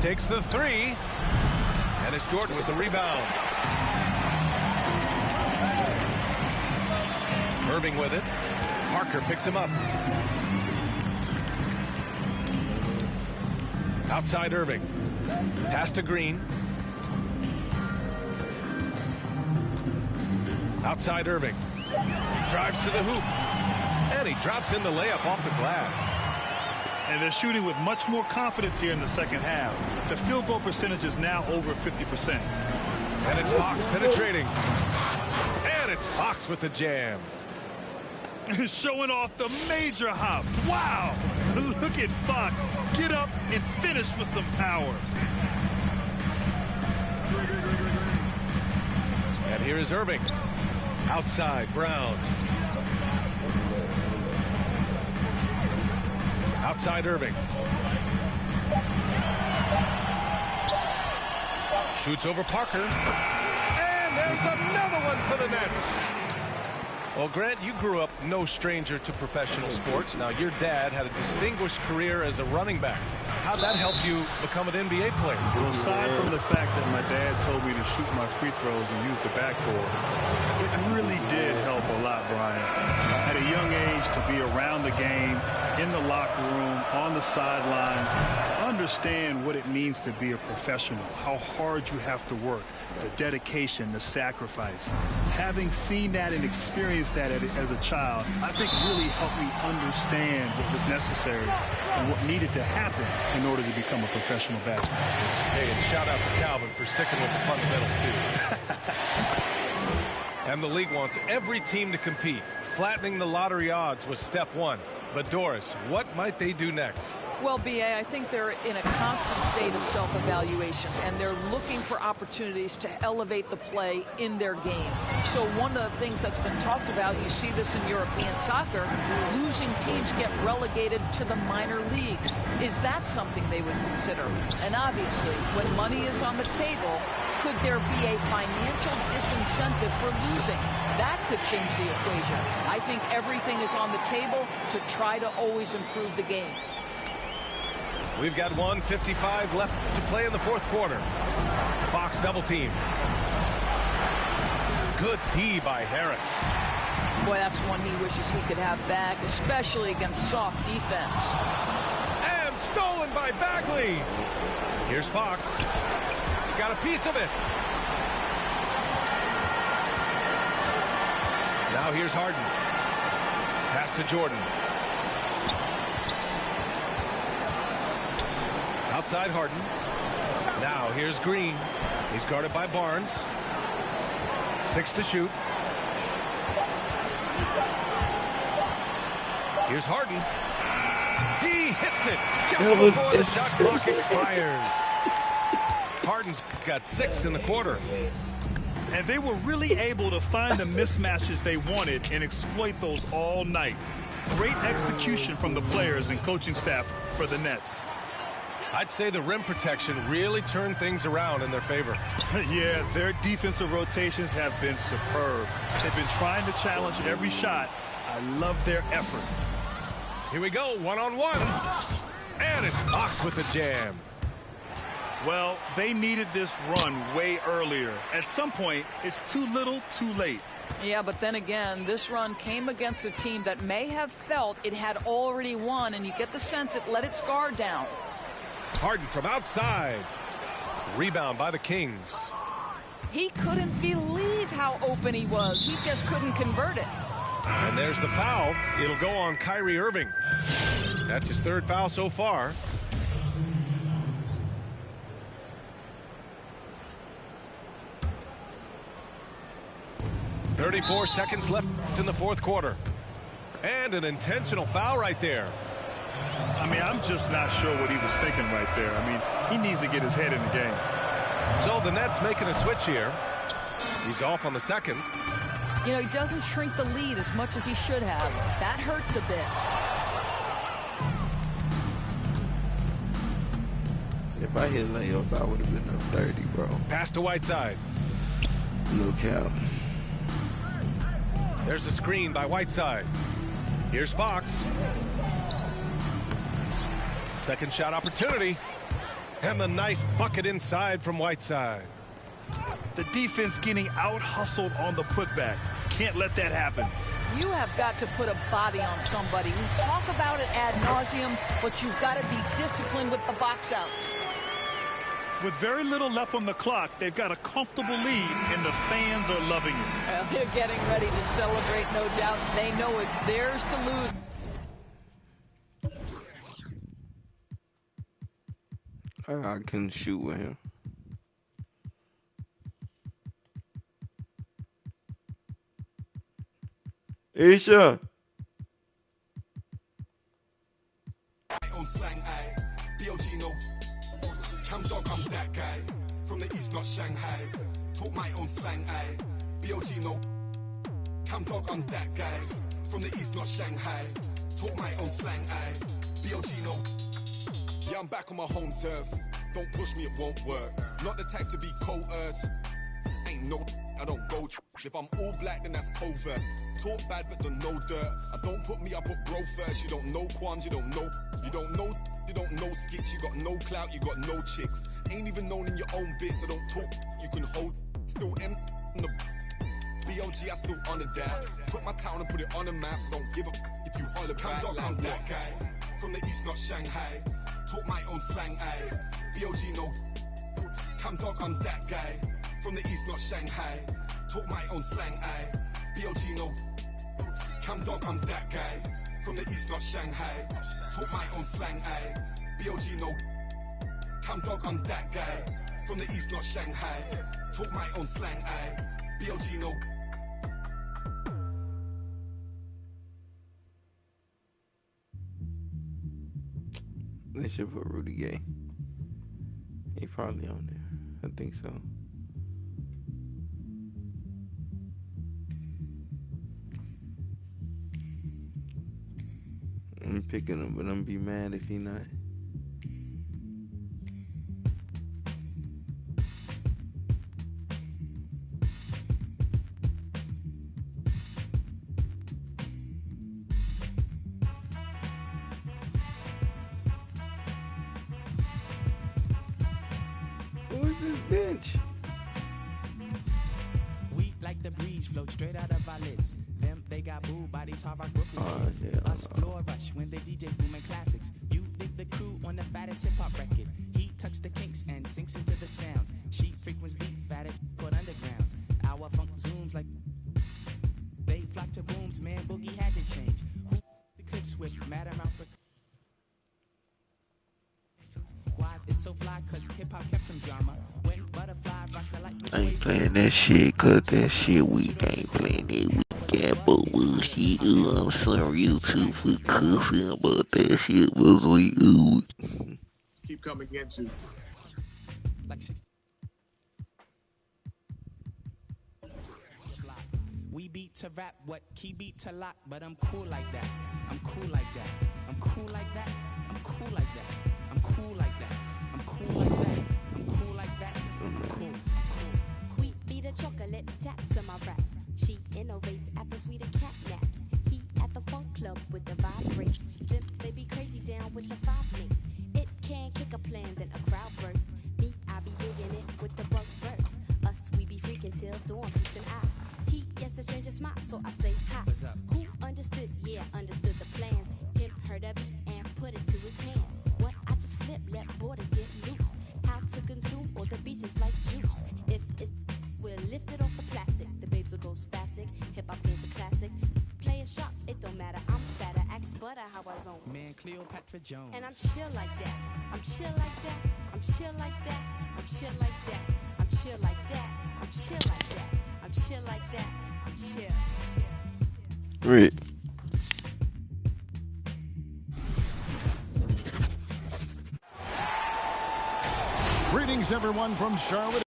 Takes the 3. And it's Jordan with the rebound. Irving with it. Parker picks him up. Outside Irving. Pass to Green. Outside Irving. Drives to the hoop. And he drops in the layup off the glass. And they're shooting with much more confidence here in the second half. The field goal percentage is now over 50%. And it's Fox penetrating. And it's Fox with the jam. Showing off the major hops. Wow! Look at Fox. Get up and finish with some power. And here is Irving. Outside, Brown. Outside Irving. Shoots over Parker. And there's another one for the Nets. Well, Grant, you grew up no stranger to professional sports. Now, your dad had a distinguished career as a running back. How'd that help you become an NBA player? Well, aside from the fact that my dad told me to shoot my free throws and use the backboard, it really did help a lot, Brian. At a young age, to be around the game, in the locker room, on the sidelines, to understand what it means to be a professional, how hard you have to work, the dedication, the sacrifice. Having seen that and experienced that as a child, I think really helped me understand what was necessary and what needed to happen in order to become a professional basketball player. Hey, and shout out to Calvin for sticking with the fundamentals, too. And the league wants every team to compete. Flattening the lottery odds was step one. But Doris, what might they do next? Well, B.A., I think they're in a constant state of self-evaluation, and they're looking for opportunities to elevate the play in their game. So one of the things that's been talked about, you see this in European soccer, losing teams get relegated to the minor leagues. Is that something they would consider? And obviously, when money is on the table, could there be a financial disincentive for losing? That could change the equation. I think everything is on the table to try to always improve the game. We've got 1:55 left to play in the fourth quarter. Fox double team. Good D by Harris. Boy, that's one he wishes he could have back, especially against soft defense. And stolen by Bagley. Here's Fox. Got a piece of it. Now here's Harden. Pass to Jordan. Outside Harden. Now here's Green. He's guarded by Barnes. 6 to shoot. Here's Harden. He hits it just before the shot clock expires. Harden's got 6 in the quarter. And they were really able to find the mismatches they wanted and exploit those all night. Great execution from the players and coaching staff for the Nets. I'd say the rim protection really turned things around in their favor. Yeah, their defensive rotations have been superb. They've been trying to challenge every shot. I love their effort. Here we go, one-on-one. And it's Fox with the jam. Well, they needed this run way earlier. At some point, it's too little, too late. Yeah, but then again, this run came against a team that may have felt it had already won, and you get the sense it let its guard down. Harden from outside. Rebound by the Kings. He couldn't believe how open he was. He just couldn't convert it. And there's the foul. It'll go on Kyrie Irving. That's his 3rd foul so far. 34 seconds left in the fourth quarter. And an intentional foul right there. I mean, I'm just not sure what he was thinking right there. I mean, he needs to get his head in the game. So the Nets making a switch here. He's off on the second. You know, he doesn't shrink the lead as much as he should have. That hurts a bit. If I hit layups, I would have been up 30, bro. Pass to Whiteside. No cap. There's a screen by Whiteside. Here's Fox. Second shot opportunity. And the nice bucket inside from Whiteside. The defense getting out-hustled on the putback. Can't let that happen. You have got to put a body on somebody. We talk about it ad nauseum, but you've got to be disciplined with the box outs. With very little left on the clock, they've got a comfortable lead, and the fans are loving it. They're getting ready to celebrate, no doubt. They know it's theirs to lose. I couldn't shoot with him. Isha. On slang, aye. BLG, no. Cam dog, I'm that guy. From the east, not Shanghai. Talk my own slang, aye. BLG, no. Cam dog, I'm that guy. From the east, not Shanghai. Talk my own slang, aye. BLG, no. Yeah, I'm back on my home turf. Don't push me, it won't work. Not the type to be coerced. Ain't no, I don't go. If I'm all black, then that's covert. Talk bad, but don't know dirt. I don't put me, I put bro first. You don't know qualms, you don't know. You don't know skits. You got no clout, you got no chicks. Ain't even known in your own bits. I don't talk, you can hold. Still M on the BLG, I still honor that. Took my town and put it on the maps. Don't give a if you holler back. I'm that guy. From the east, not Shanghai. Talk my own slang, aye. BLG, no. Cam dog, I'm that guy. From the east, not Shanghai. Talk my own slang, aye. BLG, no. Cam dog, I'm that guy. From the east, not Shanghai. Talk my own slang, aye. BLG, no. Cam dog, I'm that guy. From the east, not Shanghai. Talk my own slang, aye. BLG, no. They should put Rudy Gay. He probably on there. I think so. I'm picking him, but I'm gonna be mad if he not. Who is this bitch? We like the breeze, float straight out of our lids. Them, they got booed by these hard rock Brooklyn kids. Us floor rush when they DJ booming classics. You dig the crew on the fattest hip hop record. He tucks the kinks and sinks into the sounds. She frequents deep, fatted, put undergrounds. Our funk zooms like they flock to booms, man. Boogie had to change. Who the clips with Madam Alfred? Why is it so fly? Cause hip hop kept some drama. When butterfly rock the light. I ain't playing that shit, cause that shit weak. I ain't playing that weak. Got bullshit. I'm sorry, YouTube for cussing about that shit was weak. Keep coming into. Like we beat to rap, what key beat to lock, but I'm cool like that. I'm cool like that. I'm cool like that. I'm cool like that. I'm cool like that. I'm cool like that. I'm cool like that. I'm cool. Wheat beat the chocolates, taps on my raps. She innovates after sweeter cat naps. He at the funk club with the vibrate. Them they be crazy down with the 5 link. It can kick a plan, then a crowd burst. Me, I be digging it with the bug verse. Us, we be freaking till dawn, peace and I. He, yes, a stranger smile, so I say hi. Who understood? Yeah, understood the plans. Him heard of it and put it to his hands. What? I just flip, let borders get loose. How to consume all the beaches like juice. If it's we'll lift it off the plastic. The babes will go spastic. Hip hop game's a classic. Play a shot, it don't matter. I'm fatter, axe butter, how I zone. Man, Cleopatra Jones. And I'm chill like that. I'm chill like that. I'm chill like that. I'm chill like that. I'm chill like that. I'm chill like that. I'm chill like that. Rick. Greetings, everyone, from Charlotte.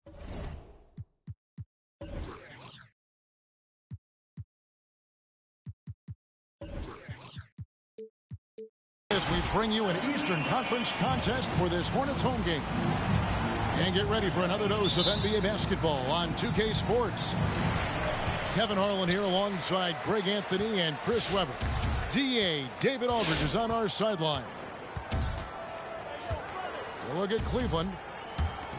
As we bring you an Eastern Conference contest for this Hornets home game. And get ready for another dose of NBA basketball on 2K Sports. Kevin Harlan here alongside Greg Anthony and Chris Webber. DA David Aldridge is on our sideline. We'll look at Cleveland.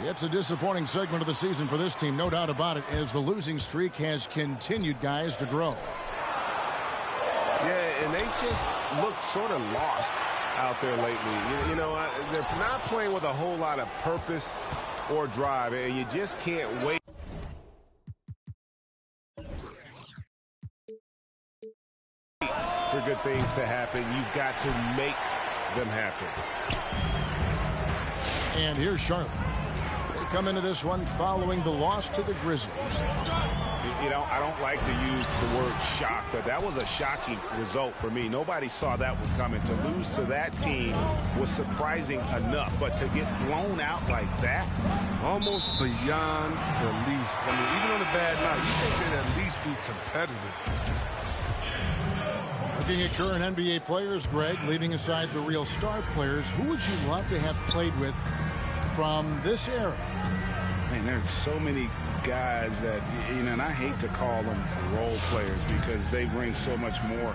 It's a disappointing segment of the season for this team, no doubt about it, as the losing streak has continued, guys, to grow. Yeah, and they just look sort of lost out there lately. You know, they're not playing with a whole lot of purpose or drive, and you just can't wait for good things to happen. You've got to make them happen. And here's Charlotte. They come into this one following the loss to the Grizzlies. You know, I don't like to use the word shock, but that was a shocking result for me. Nobody saw that one coming. To lose to that team was surprising enough, but to get blown out like that, almost beyond belief. I mean, even on a bad night, you think they'd at least be competitive. Looking at current NBA players, Greg, leaving aside the real star players, who would you love to have played with from this era? Man, there's so many guys that, you know, and I hate to call them role players because they bring so much more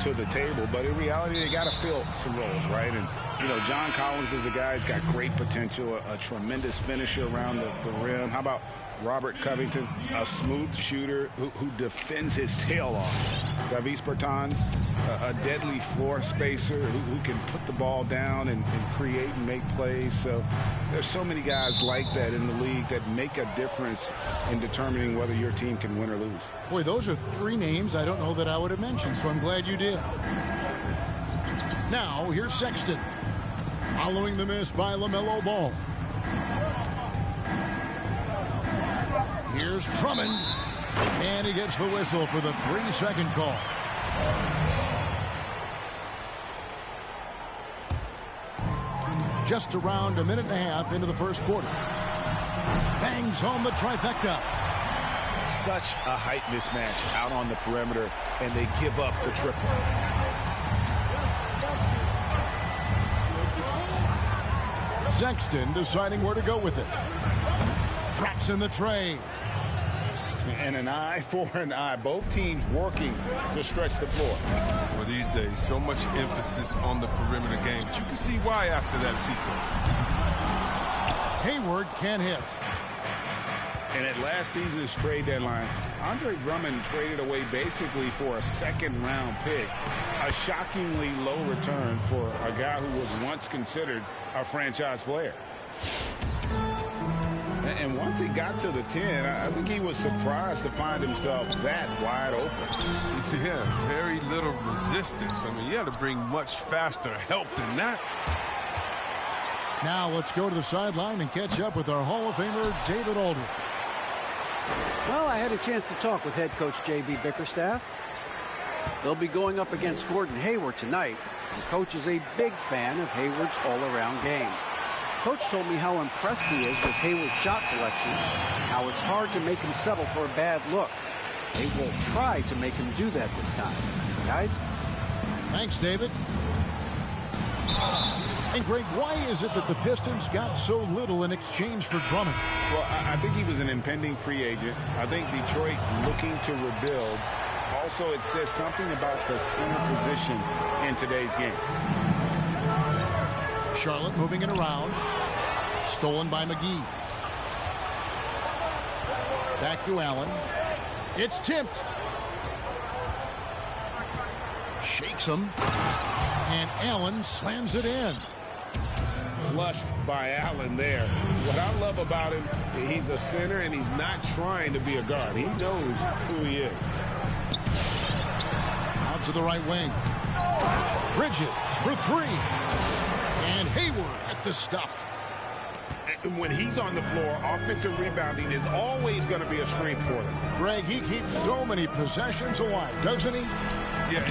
to the table, but in reality, they got to fill some roles, right? And, you know, John Collins is a guy who's got great potential, a tremendous finisher around the rim. How about Robert Covington, a smooth shooter who defends his tail off. Davis Bertans, a deadly floor spacer who can put the ball down and create and make plays. So there's so many guys like that in the league that make a difference in determining whether your team can win or lose. Boy, those are three names I don't know that I would have mentioned, so I'm glad you did. Now, here's Sexton. Following the miss by LaMelo Ball. Here's Drummond, and he gets the whistle for the 3-second call. Just around a minute and a half into the first quarter. Bangs home the trifecta. Such a height mismatch out on the perimeter, and they give up the triple. Sexton deciding where to go with it. Traps in the tray. And an eye for an eye. Both teams working to stretch the floor. Well, these days, so much emphasis on the perimeter game. But you can see why after that sequence. Hayward can't hit. And at last season's trade deadline, Andre Drummond traded away basically for a second-round pick. A shockingly low return for a guy who was once considered a franchise player. And once he got to the 10, I think he was surprised to find himself that wide open. Yeah, very little resistance. I mean, you had to bring much faster help than that. Now let's go to the sideline and catch up with our Hall of Famer, David Aldridge. Well, I had a chance to talk with head coach J.B. Bickerstaff. They'll be going up against Gordon Hayward tonight. The coach is a big fan of Hayward's all-around game. Coach told me how impressed he is with Hayward's shot selection and how it's hard to make him settle for a bad look. They will try to make him do that this time. Guys? Thanks, David. And Greg, why is it that the Pistons got so little in exchange for Drummond? Well, I think he was an impending free agent. I think Detroit looking to rebuild. Also, it says something about the center position in today's game. Charlotte moving it around. Stolen by McGee. Back to Allen. It's tipped. Shakes him. And Allen slams it in. Flushed by Allen there. What I love about him, he's a center and he's not trying to be a guard. He knows who he is. Out to the right wing. Bridges for three. And Hayward at the stuff. when he's on the floor, offensive rebounding is always going to be a strength for them. Greg, he keeps so many possessions alive, doesn't he? Yeah,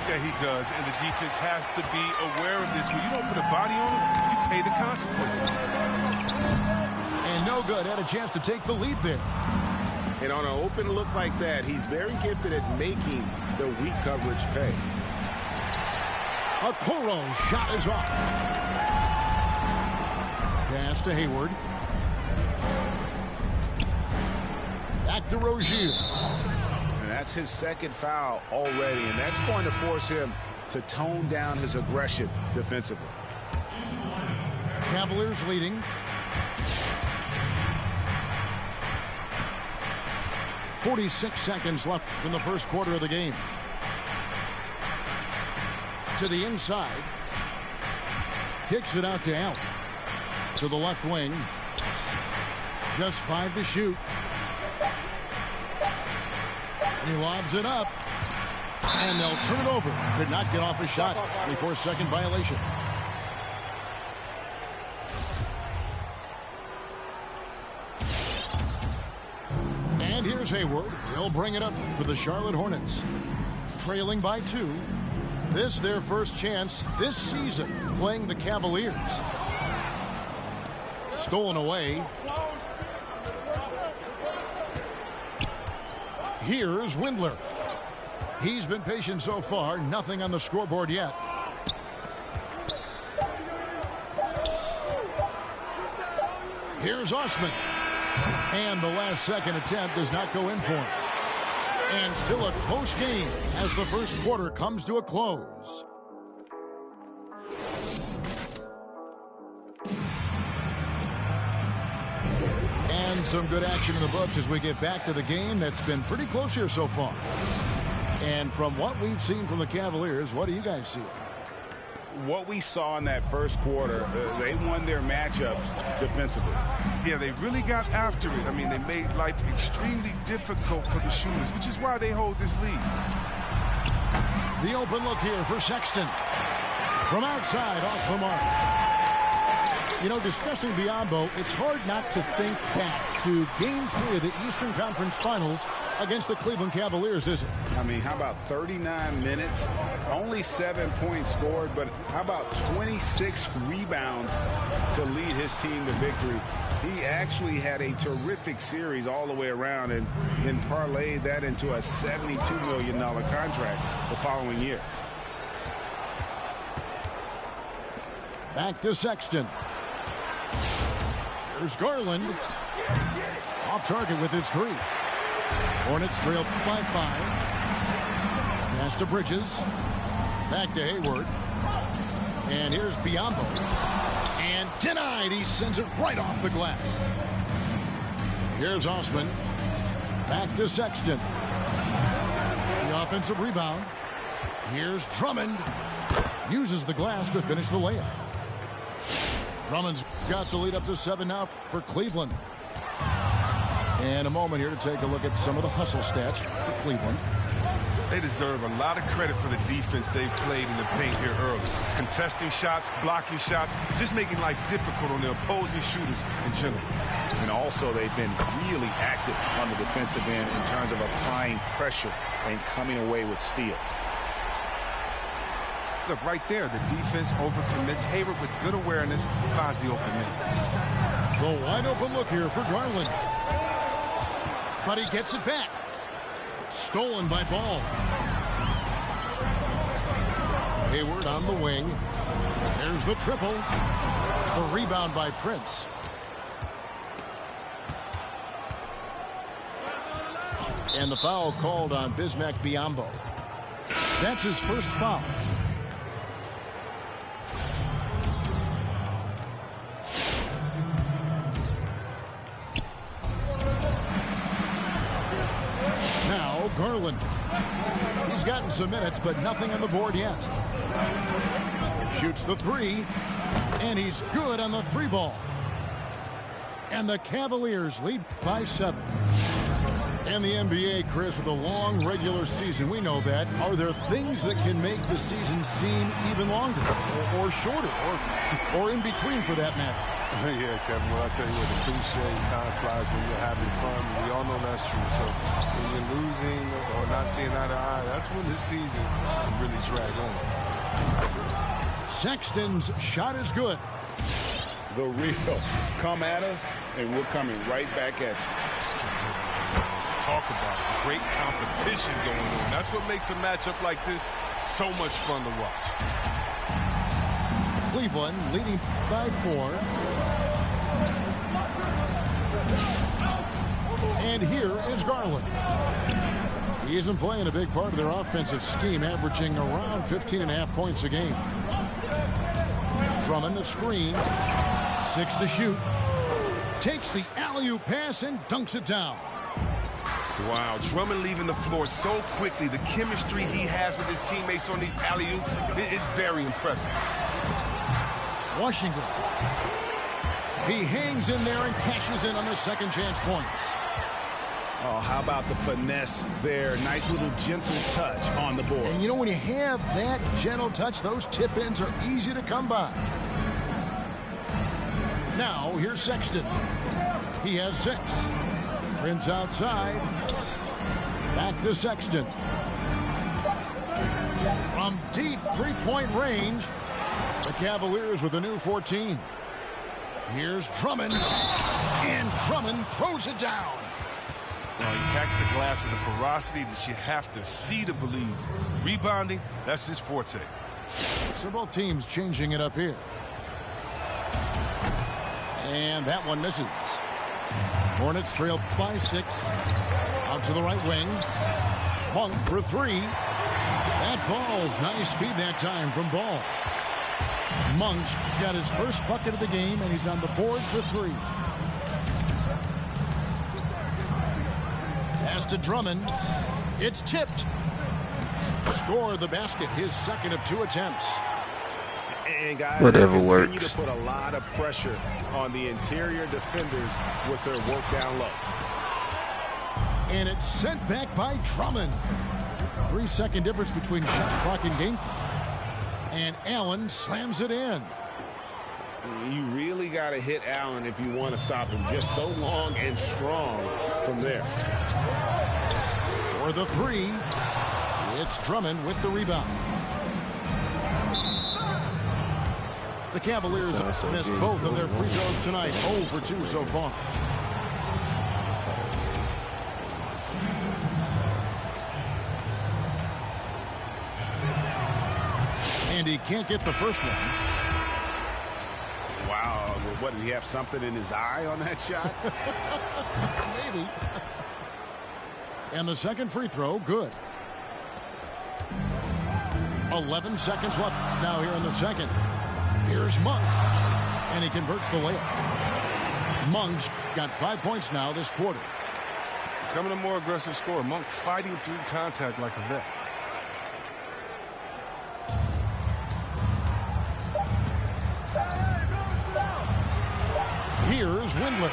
he does. And the defense has to be aware of this. When you don't put a body on him, you pay the consequences. And no good. Had a chance to take the lead there. And on an open look like that, he's very gifted at making the weak coverage pay. Okoro shot is off. Pass to Hayward. Back to Rozier. And that's his second foul already, and that's going to force him to tone down his aggression defensively. Cavaliers leading. 46 seconds left in the first quarter of the game. To the inside. Kicks it out to Allen. To the left wing. Just 5 to shoot. He lobs it up. And they'll turn it over. Could not get off a shot. 24-second violation. And here's Hayward. He'll bring it up for the Charlotte Hornets. Trailing by 2. This their first chance this season playing the Cavaliers. Stolen away. Here's Windler. He's been patient so far. Nothing on the scoreboard yet. Here's Osman. And the last second attempt does not go in for him. And still a close game as the first quarter comes to a close. And some good action in the books as we get back to the game that's been pretty close here so far. And from what we've seen from the Cavaliers, what do you guys see? What we saw in that first quarter, they won their matchups defensively. Yeah, they really got after it. I mean, they made life extremely difficult for the shooters, which is why they hold this lead. The open look here for Sexton. From outside, off the mark. You know, discussing Biyombo, it's hard not to think back to Game 3 of the Eastern Conference Finals against the Cleveland Cavaliers, is it? I mean, how about 39 minutes? Only 7 points scored, but how about 26 rebounds to lead his team to victory? He actually had a terrific series all the way around and then parlayed that into a $72 million contract the following year. Back to Sexton. Here's Garland. Off target with his 3. Hornets trail by 5. Pass to Bridges. Back to Hayward. And here's Biyombo. And denied. He sends it right off the glass. Here's Osman. Back to Sexton. The offensive rebound. Here's Drummond. Uses the glass to finish the layup. Drummond's got the lead up to 7 now for Cleveland. And a moment here to take a look at some of the hustle stats for Cleveland. They deserve a lot of credit for the defense they've played in the paint here early. Contesting shots, blocking shots, just making life difficult on the opposing shooters in general. And also they've been really active on the defensive end in terms of applying pressure and coming away with steals. Look, right there, the defense overcommits. Hayward with good awareness finds the open man. The wide open look here for Garland. But he gets it back. Stolen by Ball. Hayward on the wing. There's the triple. The rebound by Prince. And the foul called on Bismack Biyombo. That's his first foul. Now Garland. He's gotten some minutes, but nothing on the board yet. Shoots the 3, and he's good on the 3 ball. And the Cavaliers lead by 7. And the NBA, Chris, with a long regular season, we know that. Are there things that can make the season seem even longer or shorter or in between for that matter? Yeah, Kevin, well, I tell you what, the cliche, time flies when you're having fun. We all know that's true. So when you're losing or not seeing eye to eye, that's when this season can really drag on. Sexton's shot is good. The real. Come at us, and we're coming right back at you. Let's talk about great competition going on. That's what makes a matchup like this so much fun to watch. Cleveland leading by 4. And here is Garland. He isn't playing a big part of their offensive scheme, averaging around 15.5 points a game. Drummond a screen. 6 to shoot. Takes the alley-oop pass and dunks it down. Wow, Drummond leaving the floor so quickly. The chemistry he has with his teammates on these alley-oops is very impressive. Washington. He hangs in there and cashes in on the second chance points. Oh, how about the finesse there? Nice little gentle touch on the board. And you know, when you have that gentle touch, those tip-ins are easy to come by. Now, here's Sexton. He has 6. Prince outside. Back to Sexton. From deep three-point range, the Cavaliers with a new 14. Here's Drummond. And Drummond throws it down. Now, he attacks the glass with a ferocity that you have to see to believe. Rebounding, that's his forte. So both teams changing it up here. And that one misses. Hornets trail by 6. Out to the right wing. Monk for 3. That falls. Nice feed that time from Ball. Monk's got his first bucket of the game, and he's on the board for 3. Pass to Drummond. It's tipped. Score the basket, his second of 2 attempts. And guys, whatever continue works. to put a lot of pressure on the interior defenders with their work down low. And it's sent back by Drummond. 3-second difference between shot clock and game clock. And Allen slams it in. You really got to hit Allen if you want to stop him. Just so long and strong from there. For the 3, it's Drummond with the rebound. The Cavaliers missed both of their free throws tonight. 0 for 2 so far. And he can't get the first one. Wow, what, did he have something in his eye on that shot? Maybe. And the second free throw, good. 11 seconds left now here in the second. Here's Monk. And he converts the layup. Monk's got 5 points now this quarter. Becoming a more aggressive scorer. Monk fighting through contact like a vet. Here's Windler.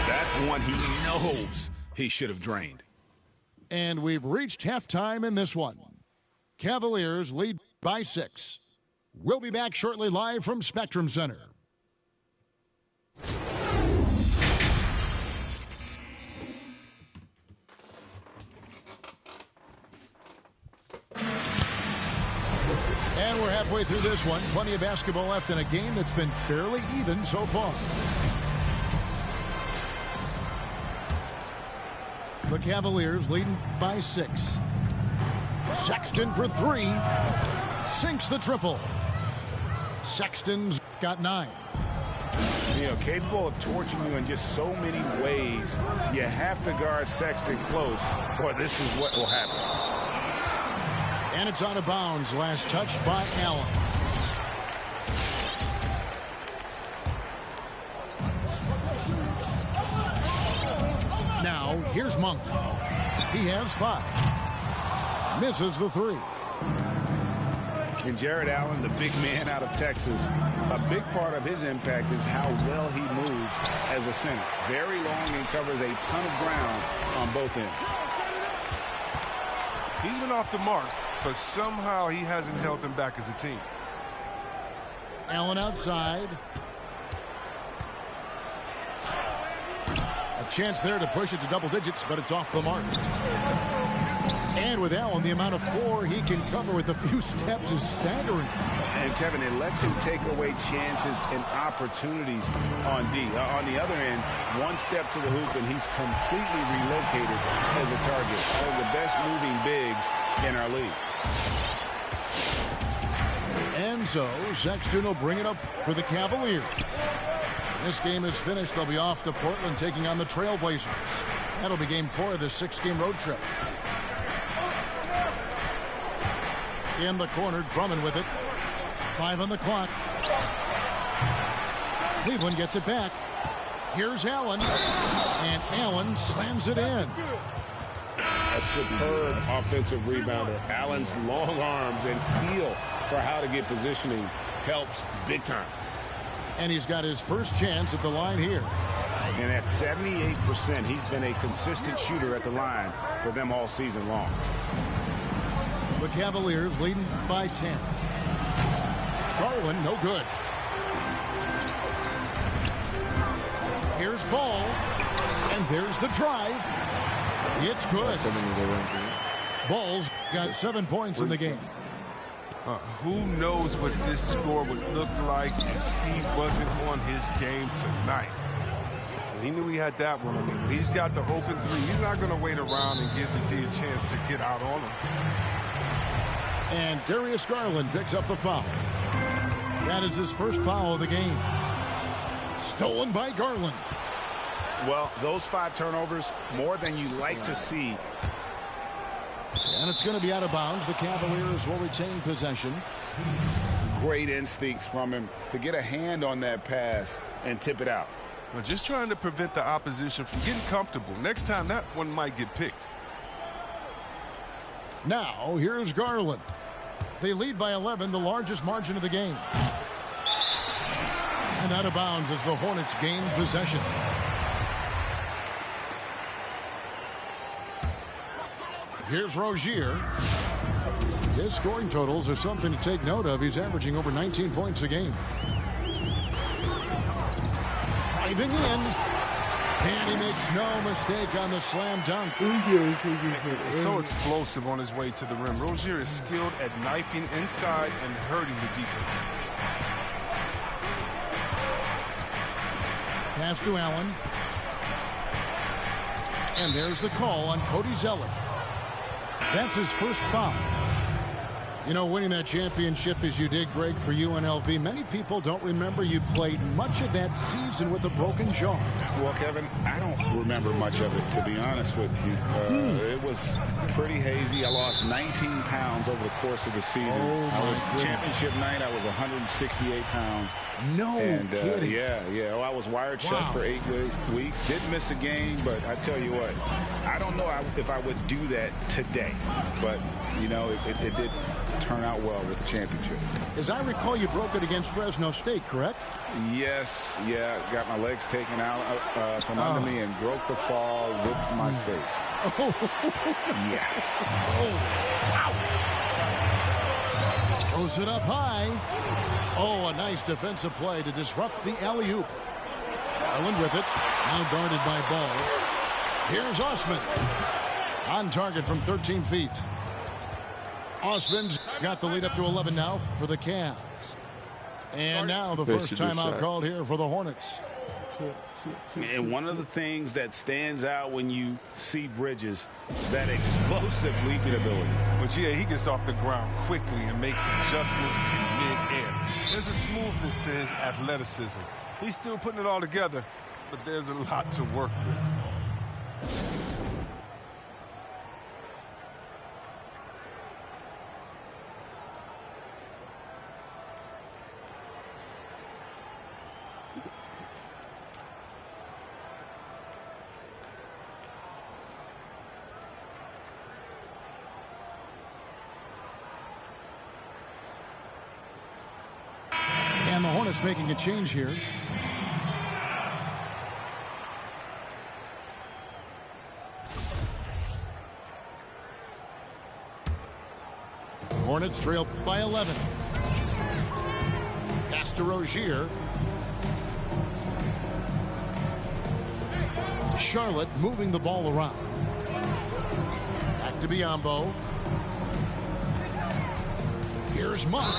That's one he knows he should have drained. And we've reached halftime in this one. Cavaliers lead by 6. We'll be back shortly live from Spectrum Center. And we're halfway through this one. Plenty of basketball left in a game that's been fairly even so far. The Cavaliers leading by 6. Sexton for 3. Sinks the triple. Sexton's got 9. You know, capable of torching you in just so many ways. You have to guard Sexton close, or this is what will happen. And it's out of bounds. Last touch by Allen. Now, here's Monk. He has 5. Misses the 3. And Jared Allen, the big man out of Texas, a big part of his impact is how well he moves as a center. Very long and covers a ton of ground on both ends. He's been off the mark, but somehow he hasn't held them back as a team. Allen outside. Chance there to push it to double digits, but it's off the mark. And with Allen, the amount of floor he can cover with a few steps is staggering. And Kevin, it lets him take away chances and opportunities on D. On the other end, one step to the hoop and he's completely relocated as a target. One of the best moving bigs in our league. And so Sexton will bring it up for the Cavaliers. This game is finished. They'll be off to Portland taking on the Trailblazers. That'll be game 4 of the 6-game road trip. In the corner, Drummond with it. 5 on the clock. Cleveland gets it back. Here's Allen. And Allen slams it in. A superb offensive rebounder. Allen's long arms and feel for how to get positioning helps big time. And he's got his first chance at the line here. And at 78%, he's been a consistent shooter at the line for them all season long. The Cavaliers leading by 10. Garland, no good. Here's Ball. And there's the drive. It's good. Ball's got 7 points in the game. Who knows what this score would look like if he wasn't on his game tonight? He knew he had that one. I mean, he's got the open three. He's not going to wait around and give the D a chance to get out on him. And Darius Garland picks up the foul. That is his first foul of the game. Stolen by Garland. Well, those 5 turnovers, more than you like to see. And it's going to be out of bounds. The Cavaliers will retain possession. Great instincts from him to get a hand on that pass and tip it out. Well, just trying to prevent the opposition from getting comfortable. Next time, that one might get picked. Now, here's Garland. They lead by 11, the largest margin of the game. And out of bounds as the Hornets gain possession. Here's Rozier. His scoring totals are something to take note of. He's averaging over 19 points a game. Driving in. And he makes no mistake on the slam dunk. He's so explosive on his way to the rim. Rozier is skilled at knifing inside and hurting the defense. Pass to Allen. And there's the call on Cody Zeller. That's his first foul. You know, winning that championship as you did, Greg, for UNLV, many people don't remember you played much of that season with a broken jaw. Well, Kevin, I don't remember much of it, to be honest with you. It was pretty hazy. I lost 19 pounds over the course of the season. Championship night, I was 168 pounds. No kidding. Yeah. Well, I was wired shut for 8 weeks. Didn't miss a game, but I tell you what, I don't know if I would do that today. But, you know, it did turn out well with the championship. As I recall, you broke it against Fresno State, correct? Yes, got my legs taken out from under me and broke the fall with my face. Yeah. Throws it up high. Oh, a nice defensive play to disrupt the alley-oop. Garland with it. Now guarded by Ball. Here's Osman. On target from 13 feet. Osman's got the lead up to 11 now for the Cavs. And now the first timeout called here for the Hornets. And one of the things that stands out when you see Bridges, that explosive leaping ability. But yeah, he gets off the ground quickly and makes adjustments in mid-air. There's a smoothness to his athleticism. He's still putting it all together, but there's a lot to work with. And the Hornets making a change here. Hornets trail by 11. Pass to Rozier. Charlotte moving the ball around. Back to Biyombo. Here's Monk.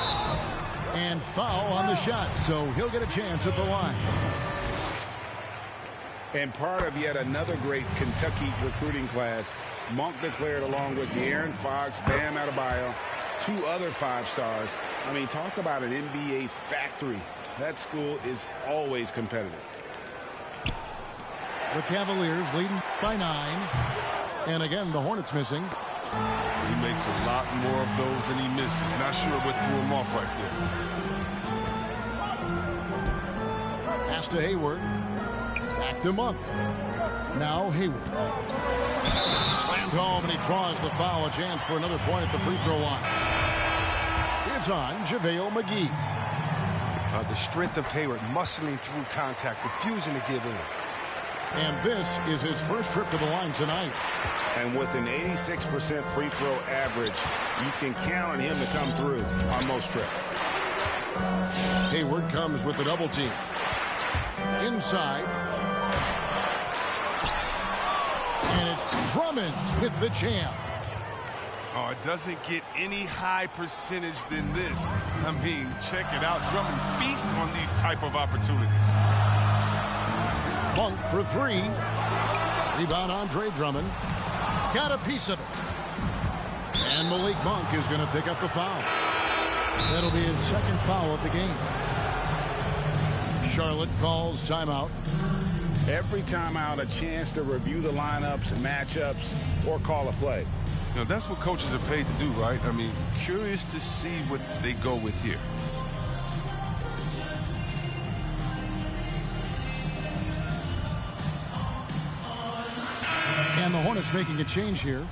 And foul on the shot, so he'll get a chance at the line. And part of yet another great Kentucky recruiting class, Monk declared along with De'Aaron Fox, Bam Adebayo, 2 other 5-stars. I mean, talk about an NBA factory. That school is always competitive. The Cavaliers leading by 9. And again, the Hornets missing. He makes a lot more of those than he misses. Not sure what threw him off right there. Pass to Hayward. Back to Monk. Now Hayward. Slammed home, and he draws the foul. A chance for another point at the free throw line. It's on JaVale McGee. The strength of Hayward, muscling through contact, refusing to give in. And this is his first trip to the line tonight. And with an 86% free throw average, you can count on him to come through on most trips. Hayward comes with the double team. Inside. And it's Drummond with the jam. Oh, it doesn't get any high percentage than this. I mean, check it out. Drummond feast on these type of opportunities. Monk for 3. Rebound Andre Drummond. Got a piece of it. And Malik Monk is going to pick up the foul. That'll be his second foul of the game. Charlotte calls timeout. Every timeout, a chance to review the lineups, matchups, or call a play. You know, that's what coaches are paid to do, right? I mean, curious to see what they go with here. And the Hornets making a change here.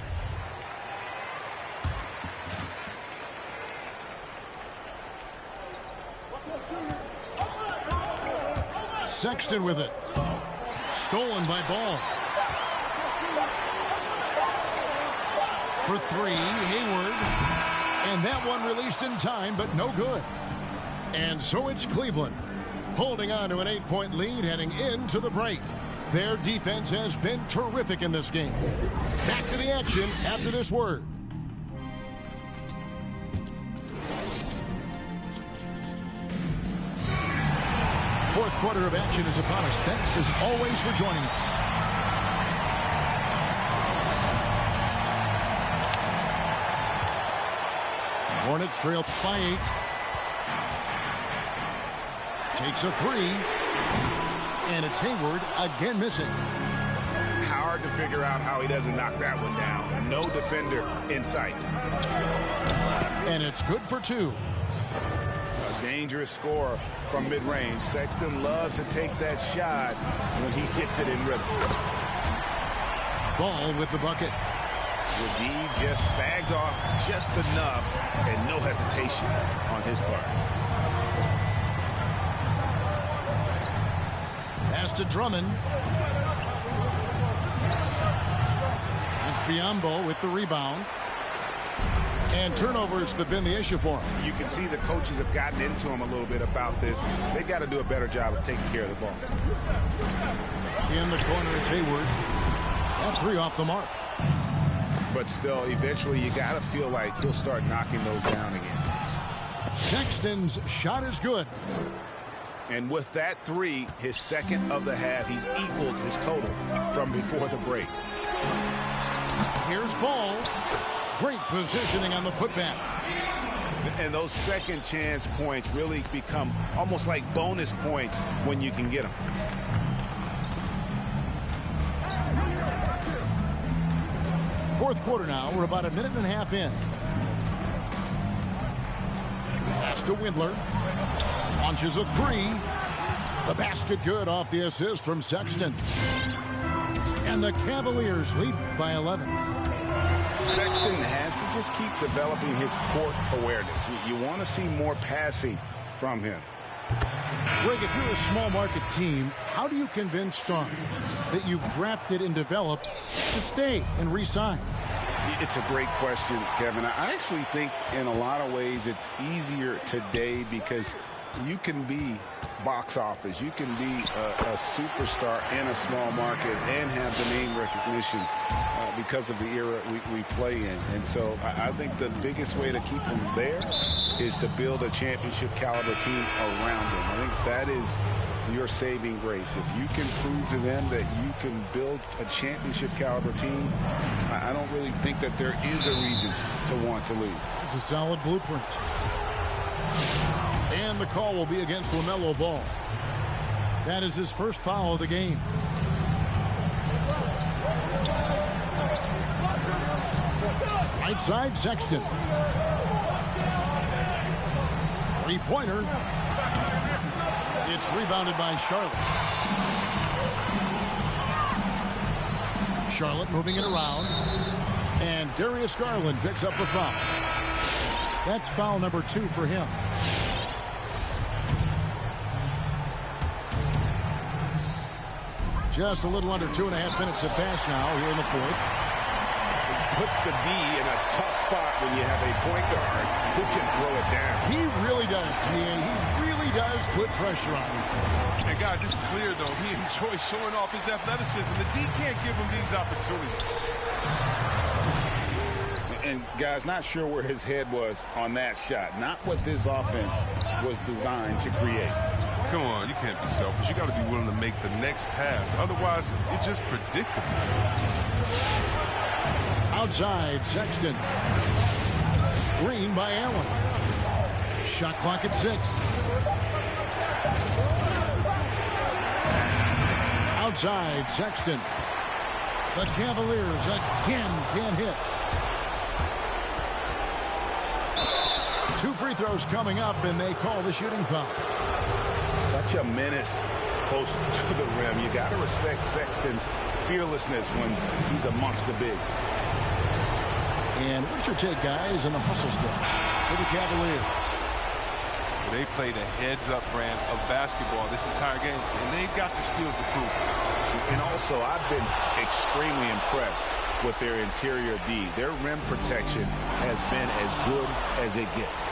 Sexton with it. Stolen by Ball. For 3, Hayward. And that one released in time, but no good. And so it's Cleveland holding on to an 8-point lead heading into the break. Their defense has been terrific in this game. Back to the action after this word. Fourth quarter of action is upon us. Thanks as always for joining us. Hornets trail by 8. Takes a 3. And it's Hayward again missing. Hard to figure out how he doesn't knock that one down. No defender in sight. And it's good for 2. A dangerous score from mid-range. Sexton loves to take that shot when he gets it in rhythm. Ball with the bucket. Radid just sagged off just enough and no hesitation on his part. Pass to Drummond. It's Biyombo with the rebound. And turnovers have been the issue for him. You can see the coaches have gotten into him a little bit about this. They've got to do a better job of taking care of the ball. In the corner, it's Hayward. That 3 off the mark. But still, eventually, you got to feel like he'll start knocking those down again. Sexton's shot is good. And with that 3, his second of the half, he's equaled his total from before the break. Here's Ball. Great positioning on the putback. And those second chance points really become almost like bonus points when you can get them. Fourth quarter now. We're about a minute and a half in. Pass to Windler. Launches a 3. The basket good off the assist from Sexton. And the Cavaliers lead by 11. Sexton has to just keep developing his court awareness. You want to see more passing from him. Greg, if you're a small market team, how do you convince stars that you've drafted and developed to stay and re-sign? It's a great question, Kevin. I actually think in a lot of ways it's easier today because you can be box office. You can be a superstar in a small market and have the name recognition because of the era we play in. And so I think the biggest way to keep them there is to build a championship caliber team around them. I think that is your saving grace. If you can prove to them that you can build a championship caliber team, I don't really think that there is a reason to want to leave. It's a solid blueprint. And the call will be against LaMelo Ball. That is his first foul of the game. Right side, Sexton. Three-pointer. It's rebounded by Charlotte. Charlotte moving it around. And Darius Garland picks up the foul. That's foul number 2 for him. Just a little under 2.5 minutes have passed now here in the fourth. Puts the D in a tough spot when you have a point guard who can throw it down. He really does, man. He really does put pressure on him. And guys, it's clear, though, he enjoys showing off his athleticism. The D can't give him these opportunities. And, guys, not sure where his head was on that shot. Not what this offense was designed to create. Come on, you can't be selfish. You got to be willing to make the next pass. Otherwise, you're just predictable. Outside, Sexton. Green by Allen. Shot clock at 6. Outside, Sexton. The Cavaliers again can't hit. 2 free throws coming up, and they call the shooting foul. Such a menace close to the rim. You got to respect Sexton's fearlessness when he's amongst the bigs. And what's your take, guys, on the hustle steps for the Cavaliers? They played a heads-up brand of basketball this entire game, and they've got the steals to prove it. And also, I've been extremely impressed with their interior D. Their rim protection has been as good as it gets.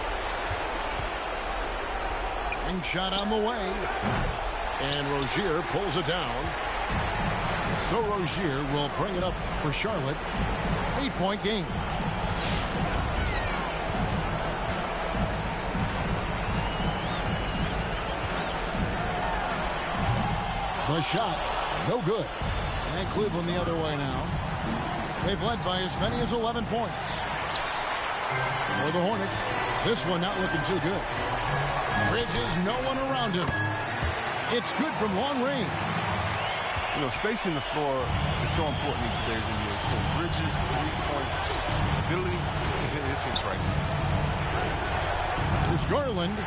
Ring shot on the way. And Rozier pulls it down. So Rozier will bring it up for Charlotte. 8-point game. The shot, no good. And Cleveland the other way now. They've led by as many as 11 points. For the Hornets, this one not looking too good. Bridges, no one around him. It's good from long range. You know, spacing the floor is so important in today's NBA. So Bridges' three-point ability, it fits right now. Here's Garland.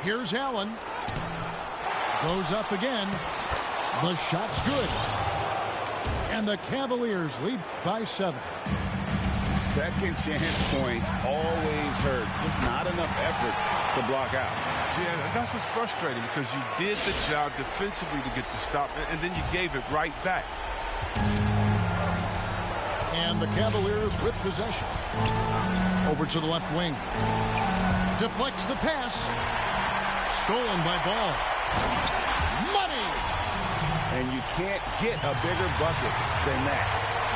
Here's Allen. Goes up again. The shot's good. And the Cavaliers lead by 7. Second chance points always hurt. Just not enough effort to block out. Yeah, that's what's frustrating because you did the job defensively to get the stop, and then you gave it right back. And the Cavaliers with possession. Over to the left wing. Deflects the pass. Stolen by Ball. Money! And you can't get a bigger bucket than that.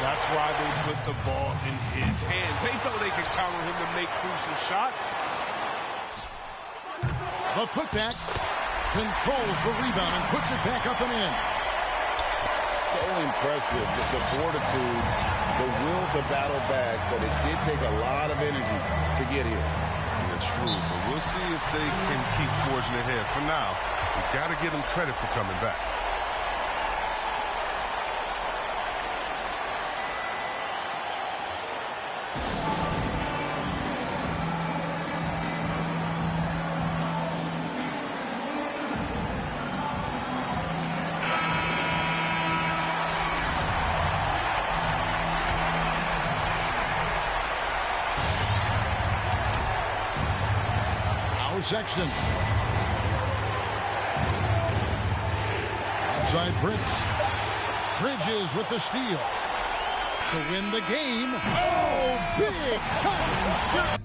That's why they put the ball in his hands. They know they can count on him to make crucial shots. The putback controls the rebound and puts it back up and in. So impressive with the fortitude, the will to battle back, but it did take a lot of energy to get here. Yeah, true, but we'll see if they can keep forging ahead. For now, we've got to give them credit for coming back. Sexton. Outside Prince. Bridges with the steal. To win the game. Oh, big time shot.